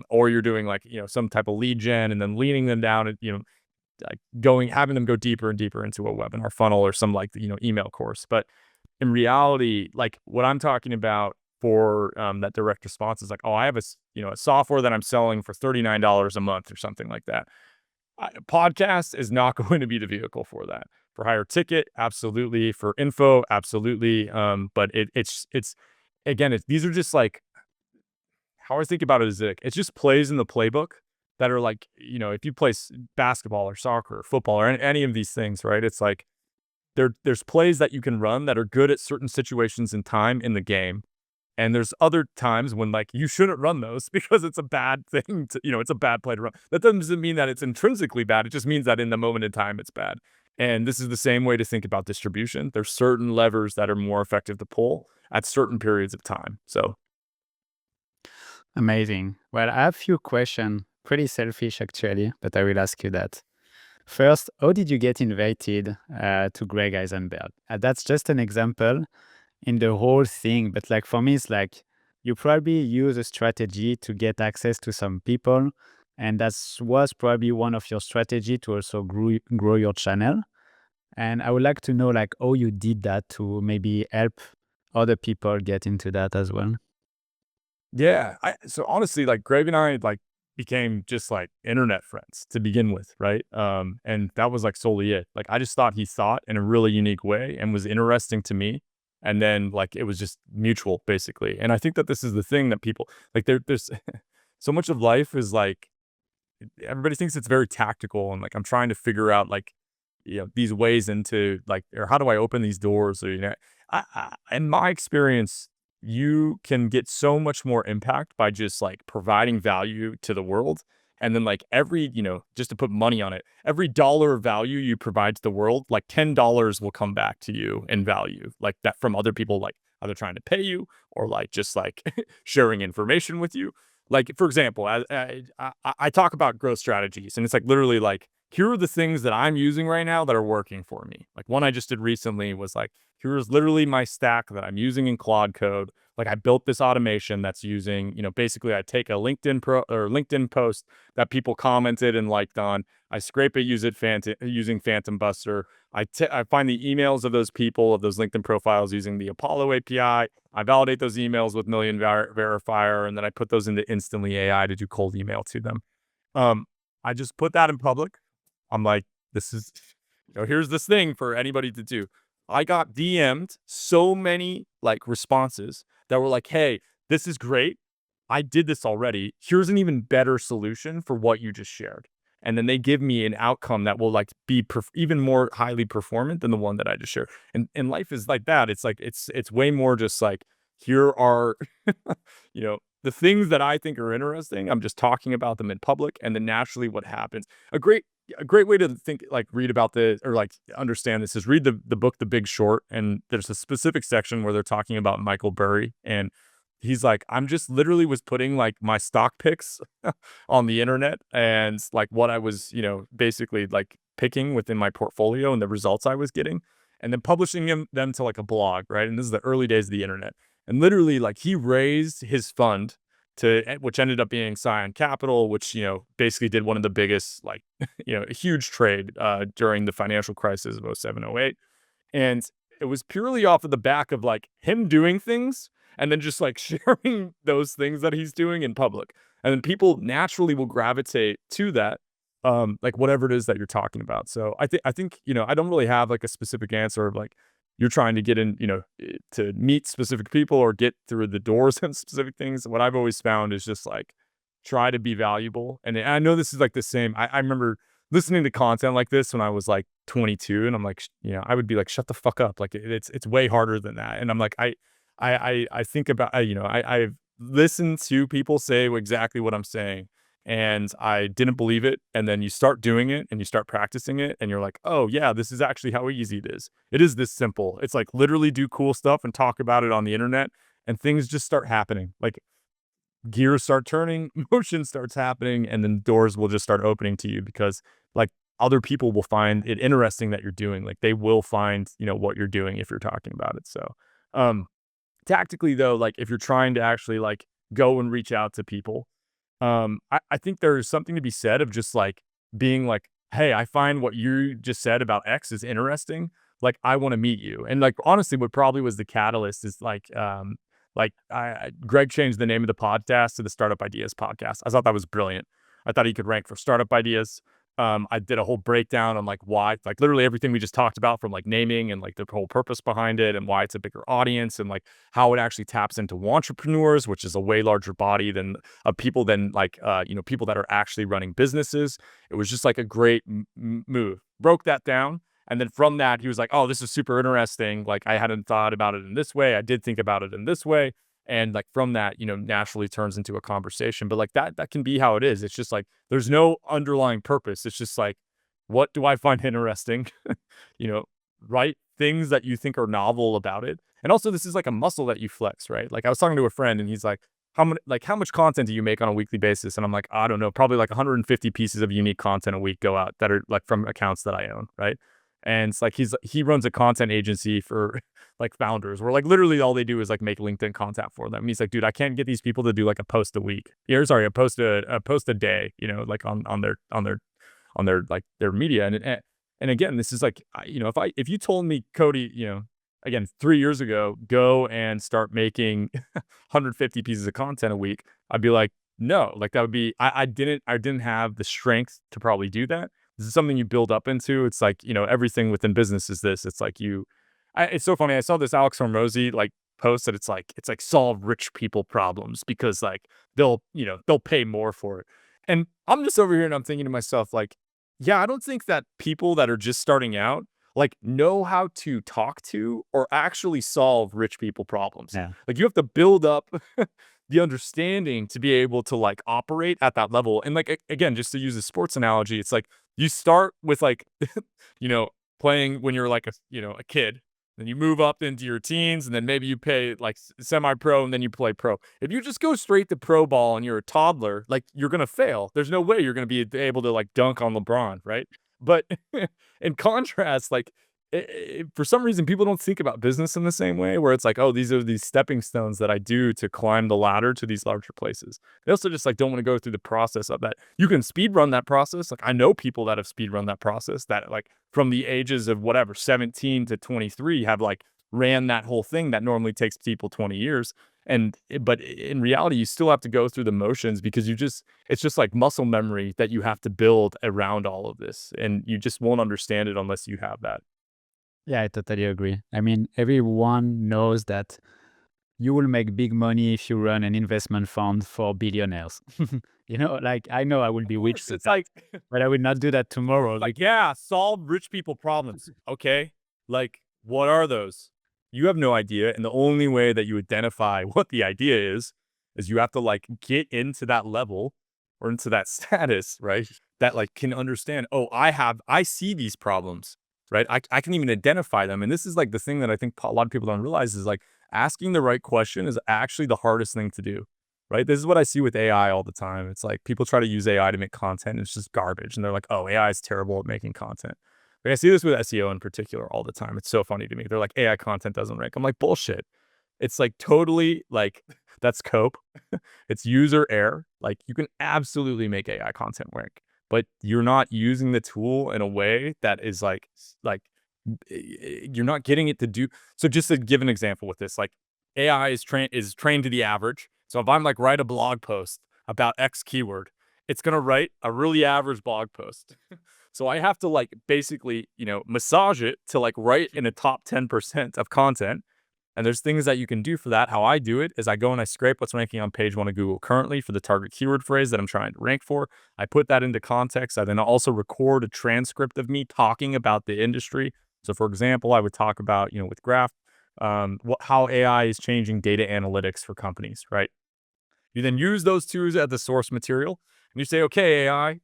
or you're doing like, some type of lead gen and then leading them down and, like having them go deeper and deeper into a webinar funnel or some like, email course. But in reality, like what I'm talking about for that direct response is like, oh, I have a software that I'm selling for $39 a month or something like that. Podcast is not going to be the vehicle for that. For higher ticket, absolutely. For info, absolutely. But it's again, these are just like, how I think about it is like, it's just plays in the playbook that are like, if you play basketball or soccer or football or any of these things, right? It's like there's plays that you can run that are good at certain situations in time in the game. And there's other times when like you shouldn't run those because it's a bad thing to, it's a bad play to run. That doesn't mean that it's intrinsically bad. It just means that in the moment in time, it's bad. And this is the same way to think about distribution. There's certain levers that are more effective to pull at certain periods of time. So amazing. Well, I have a few questions, pretty selfish actually, but I will ask you that. First, how did you get invited to Greg Eisenberg? That's just an example in the whole thing, but like for me, it's like you probably use a strategy to get access to some people, and that was probably one of your strategy to also grow your channel. And I would like to know like how you did that to maybe help other people get into that as well. yeah, so honestly, like Greg and I like became just like internet friends to begin with, right? And that was like solely it. Like I just thought he thought in a really unique way and was interesting to me. And then like it was just mutual basically. And I think that this is the thing that people like there's so much of life is like everybody thinks it's very tactical, and like I'm trying to figure out like these ways into like, or how do I open these doors, or in my experience, you can get so much more impact by just like providing value to the world. And then like every, just to put money on it, every dollar of value you provide to the world, like $10 will come back to you in value, like that from other people, like either trying to pay you or like just like sharing information with you. Like, for example, I talk about growth strategies, and it's like literally like, here are the things that I'm using right now that are working for me. Like one I just did recently was like, here's literally my stack that I'm using in Claude Code. Like I built this automation that's using, basically I take a LinkedIn post that people commented and liked on. I scrape it, using Phantom Buster. I find the emails of those people, of those LinkedIn profiles using the Apollo API. I validate those emails with Million Verifier, and then I put those into Instantly AI to do cold email to them. I just put that in public. I'm like, this is, here's this thing for anybody to do. I got DM'd so many like responses that were like, hey, this is great. I did this already. Here's an even better solution for what you just shared. And then they give me an outcome that will like be even more highly performant than the one that I just shared. And life is like that. It's like, it's way more just like, here are, the things that I think are interesting. I'm just talking about them in public. And then naturally what happens, a great way to think, like read about this or like understand this is read the book, The Big Short. And there's a specific section where they're talking about Michael Burry. And he's like, I'm just literally was putting like my stock picks on the internet and like what I was, basically like picking within my portfolio and the results I was getting and then publishing them to like a blog. Right. And this is the early days of the internet. And literally like he raised his fund which ended up being Scion Capital, which, basically did one of the biggest, like, a huge trade during the financial crisis of 07, 08. And it was purely off of the back of like him doing things and then just like sharing those things that he's doing in public. And then people naturally will gravitate to that, like whatever it is that you're talking about. So I think, I don't really have like a specific answer of like, you're trying to get in, to meet specific people or get through the doors and specific things. What I've always found is just like, try to be valuable. And I know this is like the same. I remember listening to content like this when I was like 22 and I'm like, I would be like, shut the fuck up. Like it's way harder than that. And I'm like, I think about, I've listened to people say exactly what I'm saying and I didn't believe it. And then you start doing it and you start practicing it and you're like, oh yeah, this is actually how easy it is. It is this simple. It's like literally do cool stuff and talk about it on the internet and things just start happening. Like gears start turning, motion starts happening, and then doors will just start opening to you because like other people will find it interesting that you're doing. Like they will find, what you're doing if you're talking about it. So, tactically though, like if you're trying to actually like go and reach out to people, I think there's something to be said of just like being like, hey, I find what you just said about X is interesting. Like I want to meet you. And like honestly, what probably was the catalyst is Greg changed the name of the podcast to the Startup Ideas Podcast. I thought that was brilliant. I thought he could rank for startup ideas. I did a whole breakdown on like why, like literally everything we just talked about from like naming and like the whole purpose behind it and why it's a bigger audience and like how it actually taps into entrepreneurs, which is a way larger body than people than like, people that are actually running businesses. It was just like a great move. Broke that down. And then from that, he was like, oh, this is super interesting. Like I hadn't thought about it in this way. I did think about it in this way. And like from that, naturally turns into a conversation. But like that can be how it is. It's just like there's no underlying purpose. It's just like, what do I find interesting? Write things that you think are novel about it. And also this is like a muscle that you flex, right? Like I was talking to a friend and he's like, how much content do you make on a weekly basis? And I'm like, I don't know, probably like 150 pieces of unique content a week go out that are like from accounts that I own, right? And it's like he runs a content agency for like founders where like literally all they do is like make LinkedIn content for them. And he's like, dude, I can't get these people to do like a post a week. A post a day, like on their like their media. And again, this is like, if you told me, Cody, again, 3 years ago, go and start making 150 pieces of content a week, I'd be like, no, like that would be, I didn't have the strength to probably do that. This is something you build up into. It's like, everything within business is this. It's like it's so funny. I saw this Alex Hormozy like post that it's like solve rich people problems because like they'll pay more for it. And I'm just over here and I'm thinking to myself like, yeah, I don't think that people that are just starting out like know how to talk to or actually solve rich people problems. Yeah. Like you have to build up the understanding to be able to like operate at that level. And like, again, just to use a sports analogy, it's like you start with like, playing when you're like a kid, then you move up into your teens and then maybe you play like semi-pro and then you play pro. If you just go straight to pro ball and you're a toddler, like you're going to fail. There's no way you're going to be able to like dunk on LeBron. Right. But in contrast, like for some reason, people don't think about business in the same way where it's like, oh, these are these stepping stones that I do to climb the ladder to these larger places. They also just like don't want to go through the process of that. You can speed run that process. Like I know people that have speed run that process that like from the ages of whatever, 17 to 23 have like ran that whole thing that normally takes people 20 years. But in reality, you still have to go through the motions because it's just like muscle memory that you have to build around all of this. And you just won't understand it unless you have that. Yeah, I totally agree. I mean, everyone knows that you will make big money if you run an investment fund for billionaires. Like I know I will Of be rich course, today, it's like, but I will not do that tomorrow. like, yeah, solve rich people problems. Okay. Like, what are those? You have no idea. And the only way that you identify what the idea is you have to like get into that level or into that status, right? That like can understand, oh, I see these problems, right? I can even identify them. And this is like the thing that I think a lot of people don't realize is like asking the right question is actually the hardest thing to do. Right. This is what I see with AI all the time. It's like people try to use AI to make content. And it's just garbage. And they're like, oh, AI is terrible at making content. Like I see this with SEO in particular all the time. It's so funny to me. They're like, AI content doesn't rank. I'm like, bullshit. It's like totally like that's cope. It's user error. Like you can absolutely make AI content rank, but you're not using the tool in a way that is like you're not getting it to do. So just to give an example with this, like AI is trained to the average. So if I'm like write a blog post about X keyword, it's gonna write a really average blog post. So I have to like basically, massage it to like write in a top 10% of content. And there's things that you can do for that. How I do it is I go and I scrape what's ranking on page 1 of Google currently for the target keyword phrase that I'm trying to rank for. I put that into context. I then also record a transcript of me talking about the industry. So for example, I would talk about, with Graph, how AI is changing data analytics for companies, right? You then use those tools as the source material. And you say, okay, AI,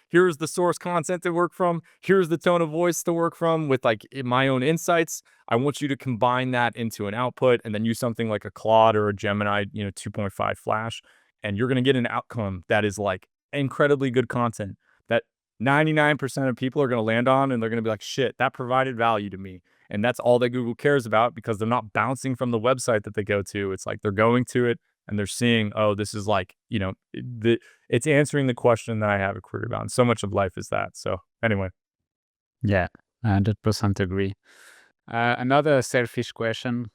here's the source content to work from. Here's the tone of voice to work from with like my own insights. I want you to combine that into an output and then use something like a Claude or a Gemini, 2.5 Flash. And you're going to get an outcome that is like incredibly good content that 99% of people are going to land on. And they're going to be like, shit, that provided value to me. And that's all that Google cares about because they're not bouncing from the website that they go to. It's like they're going to it and they're seeing, oh, this is like, it's answering the question that I have a query about. And so much of life is that. So anyway. Yeah, I 100% agree. Another selfish question.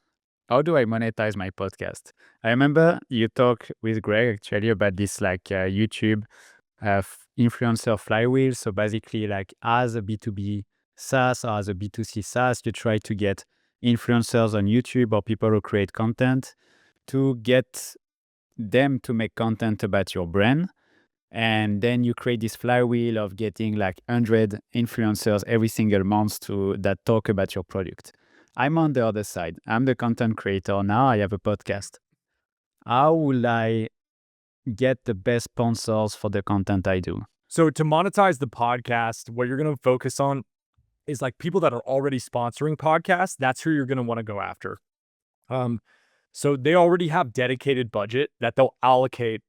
How do I monetize my podcast? I remember you talk with Greg actually about this like YouTube influencer flywheel. So basically like as a B2B SaaS or as a B2C SaaS, you try to get influencers on YouTube or people who create content to get them to make content about your brand. And then you create this flywheel of getting like 100 influencers every single month that talk about your product. I'm on the other side. I'm the content creator. Now I have a podcast. How will I get the best sponsors for the content I do? So to monetize the podcast, what you're going to focus on is like people that are already sponsoring podcasts. That's who you're going to want to go after. So they already have dedicated budget that they'll allocate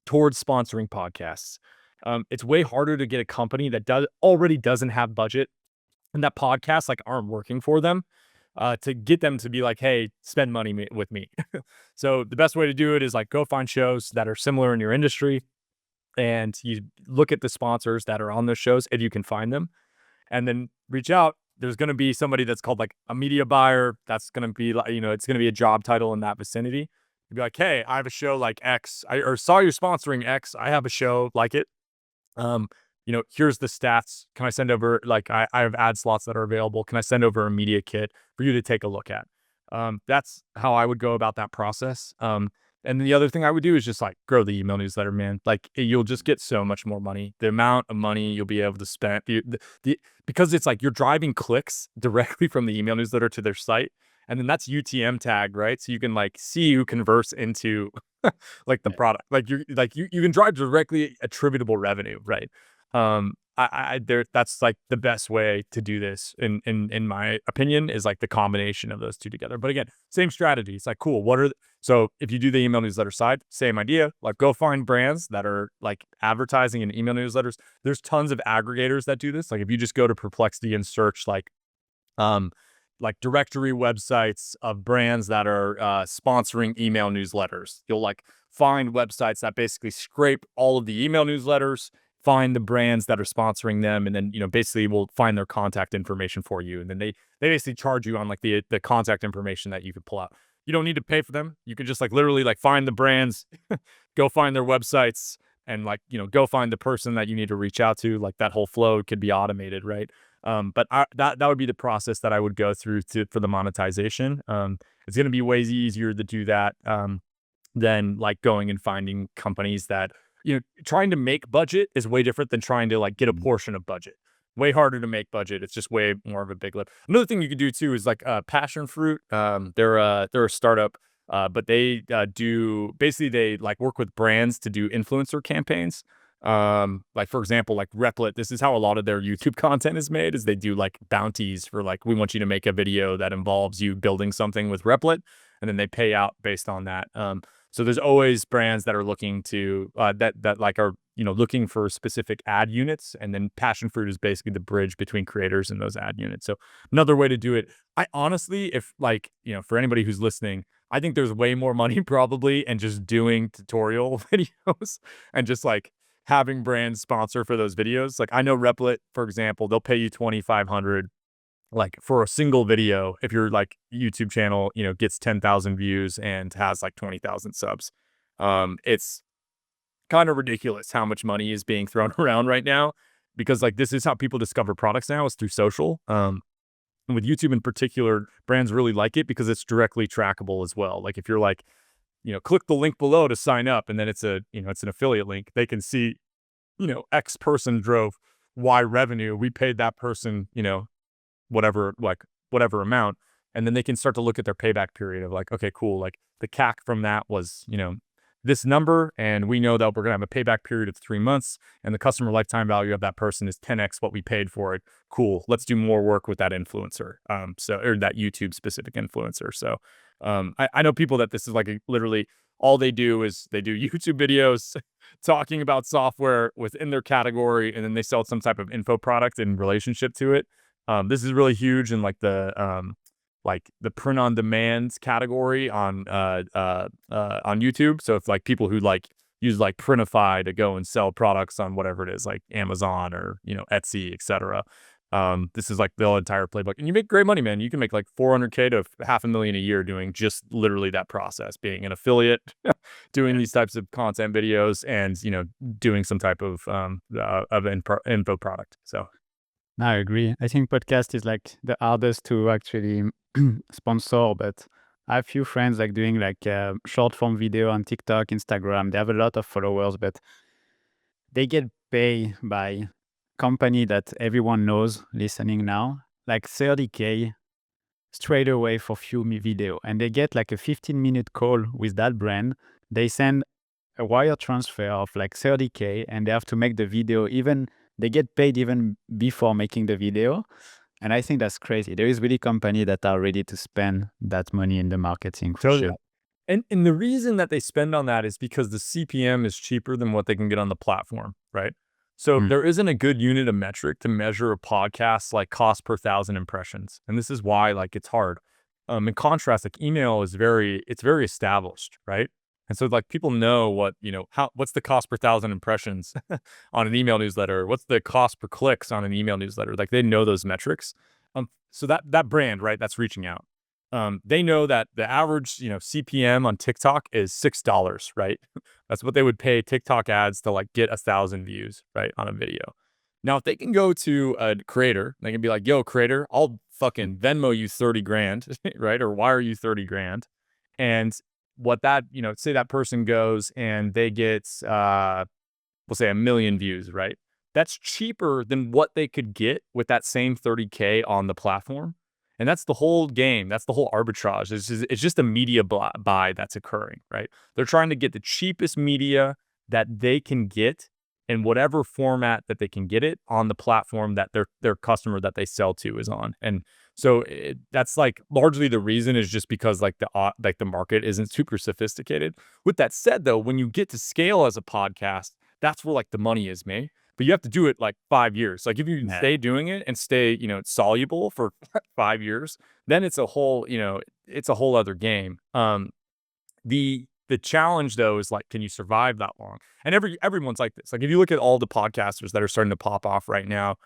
towards sponsoring podcasts. It's way harder to get a company that already doesn't have budget and that podcasts like aren't working for them to get them to be like, hey, spend money with me. So the best way to do it is like go find shows that are similar in your industry and you look at the sponsors that are on those shows if you can find them and then reach out. There's going to be somebody that's called like a media buyer. That's going to be like, it's going to be a job title in that vicinity. You'd be like, hey, I have a show like X. I saw you sponsoring X. I have a show like it. Here's the stats. Can I send over, like, I have ad slots that are available. Can I send over a media kit for you to take a look at? That's how I would go about that process. And the other thing I would do is just like grow the email newsletter, man. Like you'll just get so much more money. The amount of money you'll be able to spend because it's like you're driving clicks directly from the email newsletter to their site. And then that's UTM tag, right? So you can like see who converts into like the product. Like you can drive directly attributable revenue, right? That's like the best way to do this in my opinion is like the combination of those two together. But again, same strategy. It's like, cool. So if you do the email newsletter side, same idea, like go find brands that are like advertising in email newsletters. There's tons of aggregators that do this. Like if you just go to Perplexity and search like directory websites of brands that are sponsoring email newsletters, you'll like find websites that basically scrape all of the email newsletters, find the brands that are sponsoring them, and then, basically will find their contact information for you. And then they basically charge you on like the contact information that you can pull out. You don't need to pay for them. You can just like literally like find the brands, go find their websites, and like, go find the person that you need to reach out to. Like that whole flow could be automated, right? But that would be the process that I would go through for the monetization. It's going to be way easier to do that than like going and finding companies that, trying to make budget is way different than trying to like get a portion of budget. Way harder to make budget. It's just way more of a big lift. Another thing you could do too is like Passion Fruit. They're a startup, but they do basically they like work with brands to do influencer campaigns. Like for example, like Replit. This is how a lot of their YouTube content is made. Is they do like bounties for like, we want you to make a video that involves you building something with Replit, and then they pay out based on that. So there's always brands that are looking to that like are looking for specific ad units, and then Passion Fruit is basically the bridge between creators and those ad units. So another way to do it. I honestly, if like for anybody who's listening, I think there's way more money probably in just doing tutorial videos and just like having brands sponsor for those videos. Like I know Replit, for example, they'll pay you $2,500 like for a single video if your like YouTube channel, gets 10,000 views and has like 20,000 subs. It's kind of ridiculous how much money is being thrown around right now, because like this is how people discover products now, is through social. And with YouTube in particular, brands really like it because it's directly trackable as well. Like if you're like, click the link below to sign up, and then it's it's an affiliate link, they can see, X person drove Y revenue. We paid that person, whatever amount. And then they can start to look at their payback period of like, okay, cool. Like the CAC from that was, this number, and we know that we're gonna have a payback period of 3 months, and the customer lifetime value of that person is 10x what we paid for it. Cool. Let's do more work with that influencer. Or that YouTube specific influencer. So, I know people that this is like literally all they do is they do YouTube videos talking about software within their category, and then they sell some type of info product in relationship to it. This is really huge in like the print on demand category on YouTube. So if like people who like use like Printify to go and sell products on whatever it is, like Amazon or Etsy, etc. This is like the entire playbook, and you make great money, man. You can make like 400K to $500,000 a year doing just literally that process, being an affiliate, doing these types of content videos, and doing some type of info product. So. I agree. I think podcast is like the hardest to actually sponsor, but I have few friends like doing like short form video on TikTok, Instagram. They have a lot of followers, but they get paid by company that everyone knows listening now, like 30K straight away for few video. And they get like a 15-minute call with that brand. They send a wire transfer of like 30K, and they have to make the video. Even they get paid even before making the video. And I think that's crazy. There is really company that are ready to spend that money in the marketing for Totally. sure. And the reason that they spend on that is because the CPM is cheaper than what they can get on the platform, right? So there isn't a good unit of metric to measure a podcast's like cost per 1,000 impressions. And this is why like it's hard. In contrast, like email is very established, right? And so like people know what's the cost per 1,000 impressions on an email newsletter? What's the cost per clicks on an email newsletter? Like they know those metrics. So that brand, right, that's reaching out. They know that the average, CPM on TikTok is $6, right? That's what they would pay TikTok ads to like get 1,000 views, right, on a video. Now, if they can go to a creator, they can be like, yo, creator, I'll fucking Venmo you 30 grand, right? Or wire you 30 grand. And what that, say that person goes and they get, we'll say 1 million views, right? That's cheaper than what they could get with that same 30K on the platform. And that's the whole game. That's the whole arbitrage. It's just a media buy that's occurring, right? They're trying to get the cheapest media that they can get in whatever format that they can get it on the platform that their customer that they sell to is on. And so that's like largely the reason is just because like the market isn't super sophisticated. With that said, though, when you get to scale as a podcast, that's where like the money is made. But you have to do it like 5 years. Like if you stay doing it and stay, soluble for 5 years, then it's a whole, it's a whole other game. The the challenge though is like, can you survive that long? And everyone's like this. Like if you look at all the podcasters that are starting to pop off right now,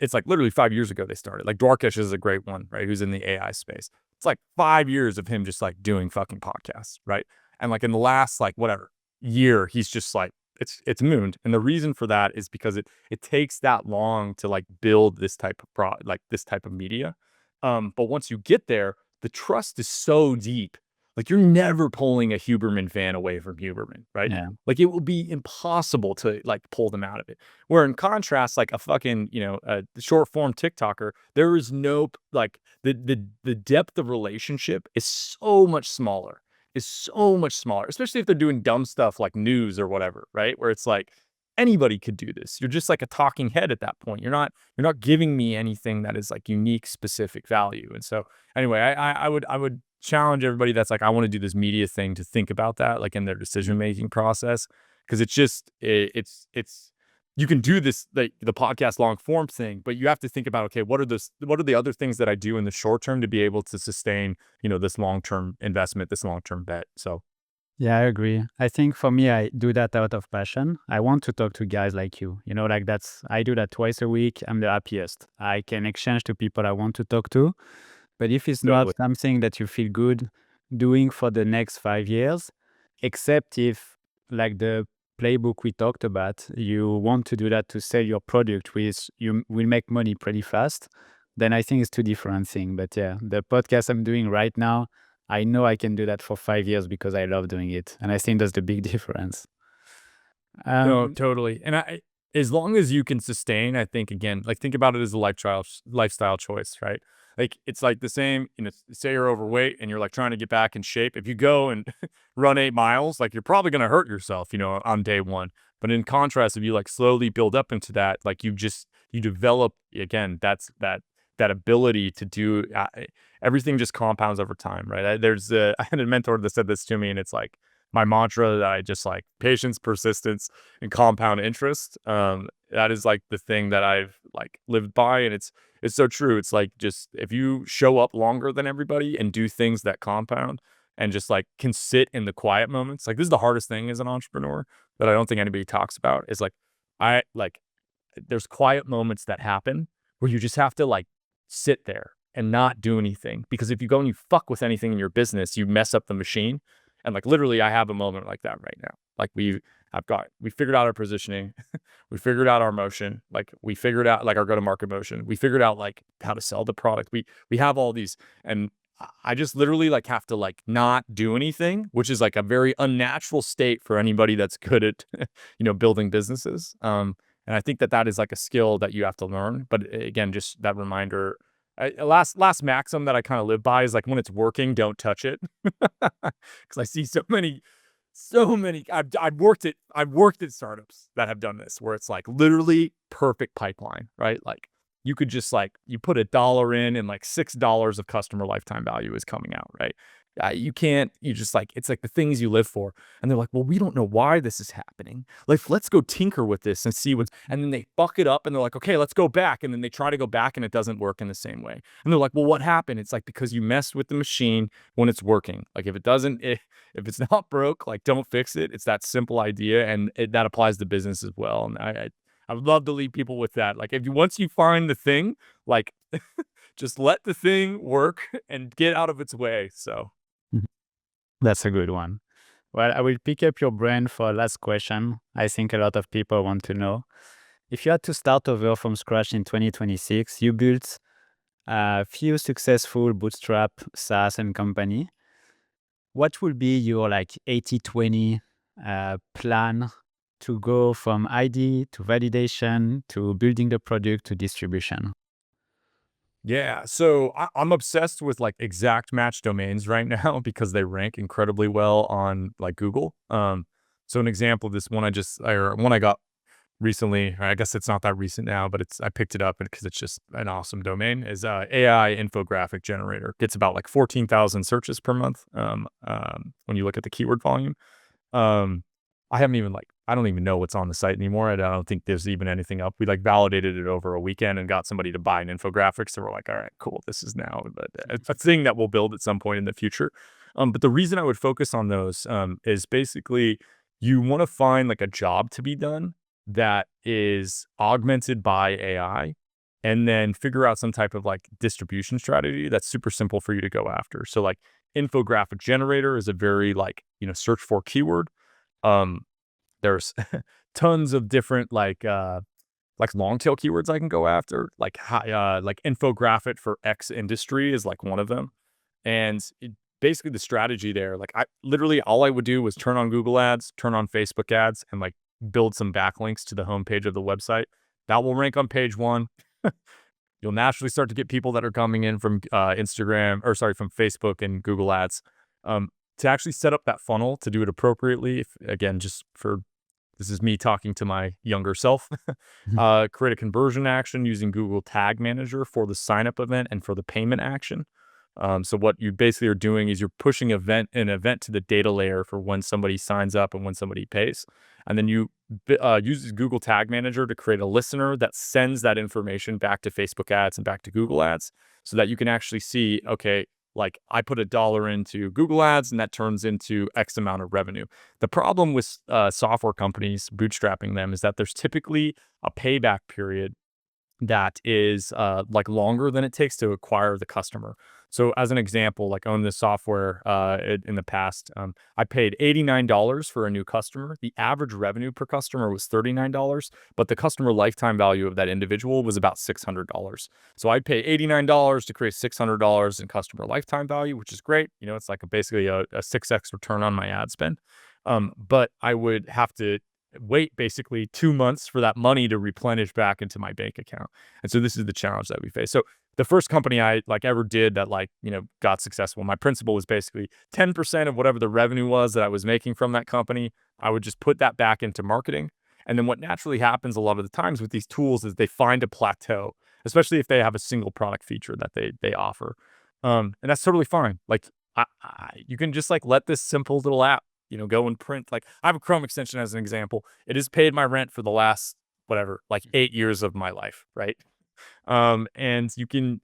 it's like literally 5 years ago they started. Like Dwarkesh is a great one, right? Who's in the AI space. It's like 5 years of him just like doing fucking podcasts, right? And like in the last like whatever year, he's just like it's mooned. And the reason for that is because it takes that long to like build this type of this type of media. But once you get there, the trust is so deep. Like you're never pulling a Huberman fan away from Huberman, right? Yeah. Like it will be impossible to like pull them out of it. Where in contrast, like a fucking, a short form TikToker, there is no like the depth of relationship is so much smaller. Especially if they're doing dumb stuff like news or whatever, right? Where it's like anybody could do this. You're just like a talking head at that point. You're not giving me anything that is like unique, specific value. And so anyway, I would challenge everybody that's like, I want to do this media thing to think about that, like in their decision-making process. Cause it's just, it's, you can do this, the podcast long form thing, but you have to think about, okay, what are the other things that I do in the short term to be able to sustain, this long-term investment, this long-term bet. So Yeah, I agree. I think for me, I do that out of passion. I want to talk to guys like you. Like I do that twice a week. I'm the happiest. I can exchange to people I want to talk to. But if it's not totally. something that you feel good doing for the next 5 years, except if, like the playbook we talked about, you want to do that to sell your product, which you will make money pretty fast, then I think it's two different things. But yeah, the podcast I'm doing right now, I know I can do that for 5 years because I love doing it. And I think that's the big difference. No, Um, totally. And as long as you can sustain, I think again, like think about it as a lifestyle choice, right? Like it's like the same, say you're overweight and you're like trying to get back in shape. If you go and run 8 miles, like you're probably going to hurt yourself, on day one. But in contrast, if you like slowly build up into that, like you develop again, that ability to do everything just compounds over time, right? I had a mentor that said this to me, and it's like my mantra that I just like patience, persistence, and compound interest. That is like the thing that I've like lived by, and it's so true. It's like just if you show up longer than everybody and do things that compound and just like can sit in the quiet moments. Like this is the hardest thing as an entrepreneur that I don't think anybody talks about is like I like there's quiet moments that happen where you just have to like sit there and not do anything. Because if you go and you fuck with anything in your business, you mess up the machine. And like literally I have a moment like that right now. Like we figured out our positioning, we figured out our motion, like we figured out like our go-to-market motion, we figured out like how to sell the product. We have all these, and I just literally like have to like not do anything, which is like a very unnatural state for anybody that's good at building businesses. And I think that is like a skill that you have to learn. But again, just that reminder. Last maxim that I kind of live by is like when it's working, don't touch it, because I see so many. I've worked at startups that have done this, where it's like literally perfect pipeline, right? Like you could just like you put $1 in and like $6 of customer lifetime value is coming out, right? You just like, it's like the things you live for. And they're like, well, we don't know why this is happening. Like, let's go tinker with this and see and then they fuck it up and they're like, okay, let's go back. And then they try to go back and it doesn't work in the same way. And they're like, well, what happened? It's like, because you messed with the machine when it's working. Like if it's not broke, like don't fix it. It's that simple idea. And that applies to business as well. And I would love to leave people with that. Like once you find the thing, like just let the thing work and get out of its way. So. that's a good one. Well, I will pick up your brain for a last question. I think a lot of people want to know. If you had to start over from scratch in 2026, you built a few successful bootstrap SaaS and company. What would be your like 80-20 plan to go from ID to validation to building the product to distribution? Yeah, so I'm obsessed with like exact match domains right now because they rank incredibly well on like Google. So an example of this one I got recently, or I guess it's not that recent now, but I picked it up because it's just an awesome domain. Is AI infographic generator. Gets about like 14,000 searches per month. When you look at the keyword volume. I don't even know what's on the site anymore. I don't think there's even anything up. We like validated it over a weekend and got somebody to buy an infographic. So we're like, all right, cool. This is now a thing that we'll build at some point in the future. But the reason I would focus on those is basically you want to find like a job to be done that is augmented by AI, and then figure out some type of like distribution strategy that's super simple for you to go after. So like infographic generator is a very like, search for keyword. Um, there's tons of different like long tail keywords I can go after. Like like infographic for X industry is like one of them. And basically the strategy there, like I literally all I would do was turn on Google ads, turn on Facebook ads, and like build some backlinks to the homepage of the website. That will rank on page one. You'll naturally start to get people that are coming in from from Facebook and Google ads. To actually set up that funnel to do it appropriately, again, this is me talking to my younger self. Create a conversion action using Google Tag Manager for the sign up event and for the payment action. So what you basically are doing is you're pushing an event to the data layer for when somebody signs up and when somebody pays. And then you use Google Tag Manager to create a listener that sends that information back to Facebook ads and back to Google ads so that you can actually see, okay, like I put $1 into Google ads and that turns into X amount of revenue. The problem with software companies bootstrapping them is that there's typically a payback period that is like longer than it takes to acquire the customer. So as an example, like on this software in the past, I paid $89 for a new customer. The average revenue per customer was $39, but the customer lifetime value of that individual was about $600. So I'd pay $89 to create $600 in customer lifetime value, which is great. It's like basically a 6x return on my ad spend. But I would have to wait basically 2 months for that money to replenish back into my bank account. And so this is the challenge that we face. So the first company I ever did that got successful, my principle was basically 10% of whatever the revenue was that I was making from that company, I would just put that back into marketing. And then what naturally happens a lot of the times with these tools is they find a plateau, especially if they have a single product feature that they offer. And that's totally fine. Like you can just let this simple little app go and print. Like I have a Chrome extension as an example. It has paid my rent for the last, 8 years of my life, right? And you can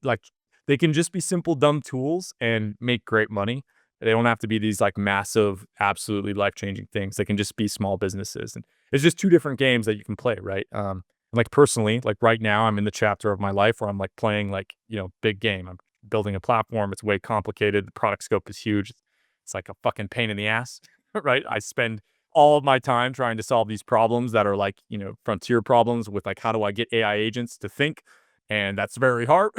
they can just be simple, dumb tools and make great money. They don't have to be these massive, absolutely life-changing things. They can just be small businesses. And it's just two different games that you can play, right? Personally, right now I'm in the chapter of my life where I'm playing big game. I'm building a platform. It's way complicated. The product scope is huge. It's like a fucking pain in the ass. Right? I spend all of my time trying to solve these problems that are frontier problems with how do I get AI agents to think? And that's very hard.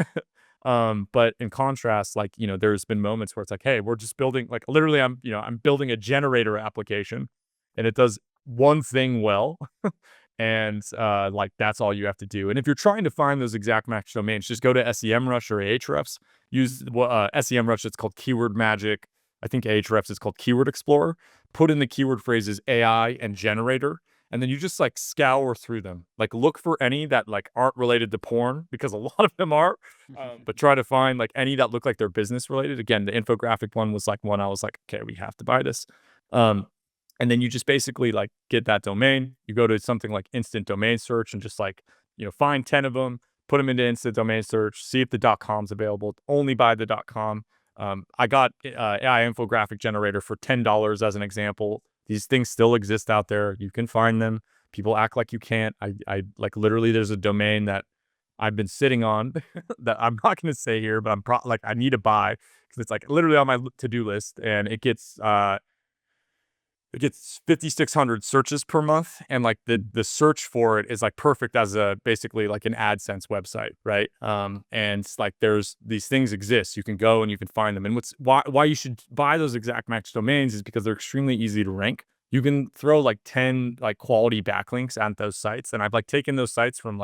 But in contrast, there's been moments where it's hey, we're just building, literally I'm building a generator application and it does one thing well. And that's all you have to do. And if you're trying to find those exact match domains, just go to SEMrush or Ahrefs. Use SEMrush, it's called Keyword Magic. I think Ahrefs is called Keyword Explorer. Put in the keyword phrases AI and generator, and then you just scour through them. Look for any that aren't related to porn, because a lot of them are. But try to find any that look like they're business related. Again, the infographic one was one I was okay, we have to buy this. And then you just basically get that domain. You go to something like instant domain search and just find 10 of them, put them into instant domain search, see if the .com's available. Only buy the .com. I got AI infographic generator for $10 as an example. These things still exist out there. You can find them. People act like you can't. I literally there's a domain that I've been sitting on that I'm not going to say here, but I need to buy because it's literally on my to-do list, and it gets 5,600 searches per month, and the search for it is perfect as a basically an AdSense website, right? And there's these things exist. You can go and you can find them. And why you should buy those exact match domains is because they're extremely easy to rank. You can throw 10 quality backlinks at those sites, and I've taken those sites from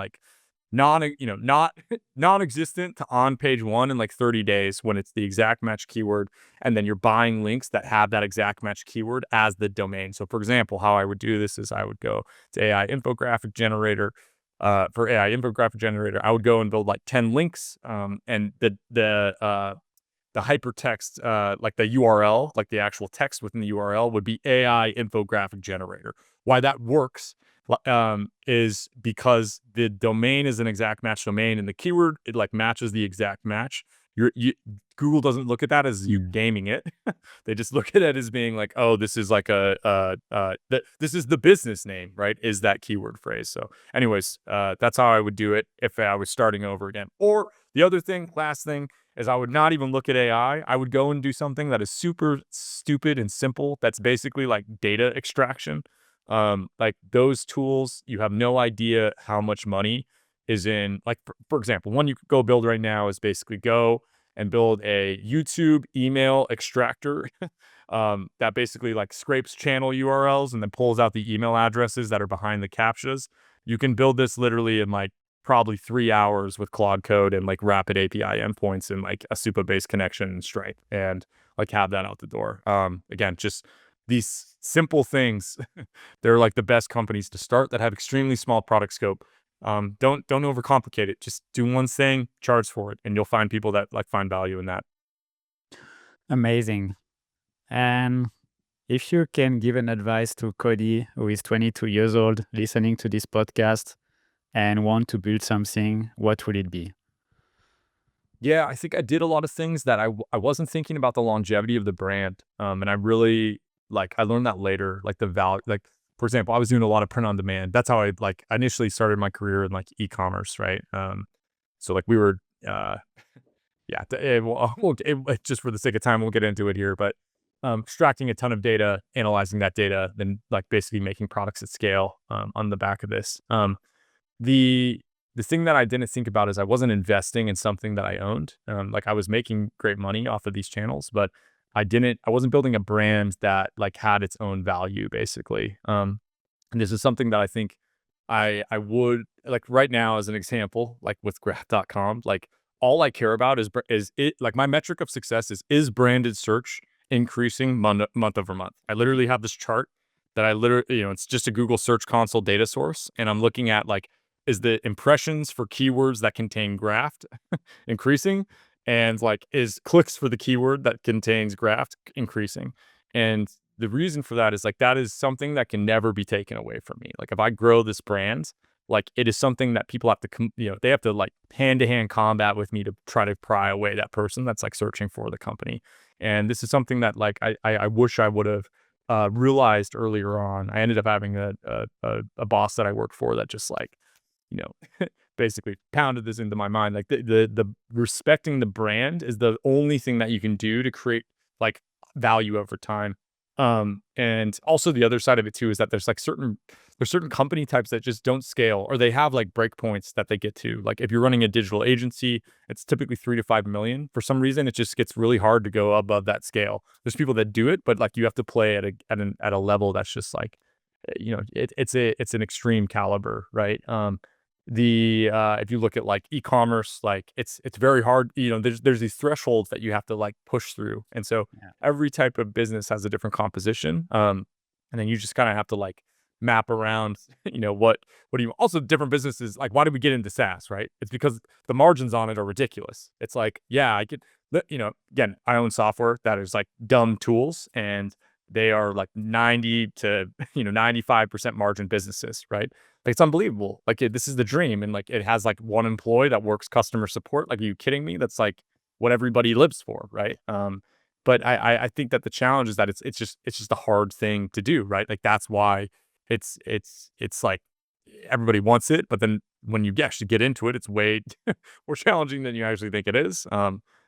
non-existent to on page one in 30 days when it's the exact match keyword, and then you're buying links that have that exact match keyword as the domain. So for example, how I would do this is I would go to AI infographic generator. For AI infographic generator, I would go and build 10 links, and the hypertext, the URL, the actual text within the URL would be AI infographic generator. Why that works is because the domain is an exact match domain, and the keyword, it matches the exact match. Google doesn't look at that as you gaming it. They just look at it as being like, oh, this is like this is the business name, right? Is that keyword phrase. So anyways, that's how I would do it if I was starting over again. Or the other thing, last thing, is I would not even look at AI. I would go and do something that is super stupid and simple. That's basically like data extraction. Like those tools, you have no idea how much money is in, like, for example, one you could go build right now is basically go and build a YouTube email extractor that basically like scrapes channel URLs and then pulls out the email addresses that are behind the captchas. You can build this literally in like probably 3 hours with Claude Code and like rapid API endpoints and like a SUPA-based connection and Stripe, and like have that out the door. Again, just these simple things, they're like the best companies to start that have extremely small product scope. Don't overcomplicate it. Just do one thing, charge for it, and you'll find people that like find value in that. Amazing. And if you can give an advice to Cody, who is 22 years old, listening to this podcast and want to build something, what would it be? Yeah, I think I did a lot of things that I wasn't thinking about the longevity of the brand. And I really like, I learned that later, like the value, like, for example, I was doing a lot of print on demand. That's how I initially started my career in like e-commerce, right? So like we were, yeah, just for the sake of time, we'll get into it here, but extracting a ton of data, analyzing that data, then like basically making products at scale on the back of this. The thing that I didn't think about is I wasn't investing in something that I owned. Like I was making great money off of these channels, but I wasn't building a brand that like had its own value basically. And this is something that I think I would like right now as an example, like with graph.com, like all I care about is it like my metric of success is branded search increasing month over month. I literally have this chart that I literally, it's just a Google Search Console data source. And I'm looking at like, is the impressions for keywords that contain graphed increasing? And like, is clicks for the keyword that contains graphed increasing? And the reason for that is like, that is something that can never be taken away from me. Like if I grow this brand, like it is something that people have to, they have to like hand-to-hand combat with me to try to pry away that person that's like searching for the company. And this is something that like, I wish I would have realized earlier on. I ended up having a boss that I worked for that just like, basically pounded this into my mind. Like the respecting the brand is the only thing that you can do to create like value over time. And also the other side of it too is that there's certain company types that just don't scale, or they have like breakpoints that they get to. Like if you're running a digital agency, it's typically 3 to 5 million. For some reason, it just gets really hard to go above that scale. There's people that do it, but like you have to play at a level that's just like, it's an extreme caliber, right? If you look at like e-commerce, like it's very hard, there's these thresholds that you have to like push through. And so every type of business has a different composition. And then you just kind of have to like map around, what do you also different businesses, like why did we get into SaaS, right? It's because the margins on it are ridiculous. It's like, yeah, I could, again, I own software that is like dumb tools, and they are like 90 to 95% margin businesses, right? Like it's unbelievable. Like this is the dream, and like it has like one employee that works customer support. Like, are you kidding me? That's like what everybody lives for, right? But I think that the challenge is that it's just a hard thing to do, right? Like that's why it's like everybody wants it, but then when you actually get into it, it's way more challenging than you actually think it is.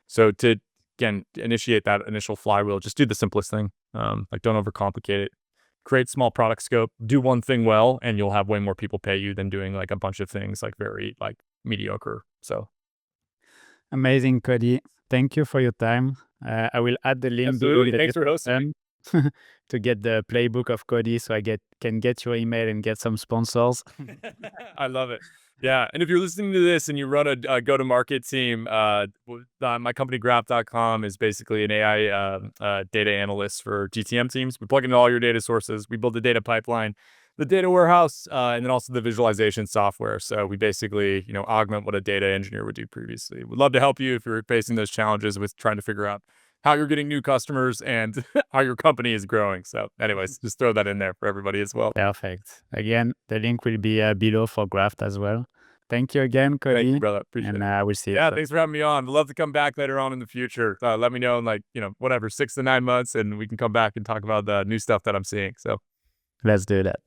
So to again initiate that initial flywheel, just do the simplest thing. Like don't overcomplicate it. Create small product scope, do one thing well, and you'll have way more people pay you than doing like a bunch of things like very like mediocre. So Amazing, Cody. Thank you for your time. I will add the link below in the Thanks for hosting to get the playbook of Cody, so I can get your email and get some sponsors. I love it. Yeah. And if you're listening to this and you run a go-to-market team, my company graph.com is basically an AI data analyst for GTM teams. We plug into all your data sources. We build the data pipeline, the data warehouse, and then also the visualization software. So we basically, augment what a data engineer would do previously. We'd love to help you if you're facing those challenges with trying to figure out how you're getting new customers and how your company is growing. So anyways, just throw that in there for everybody as well. Perfect. Again, the link will be below for Graft as well. Thank you again, Cody. Thank you, brother. Appreciate and it. I will see you. Yeah, soon. thanks for having me on. I'd love to come back later on in the future. Let me know in like, whatever, 6 to 9 months, and we can come back and talk about the new stuff that I'm seeing. So Let's do that.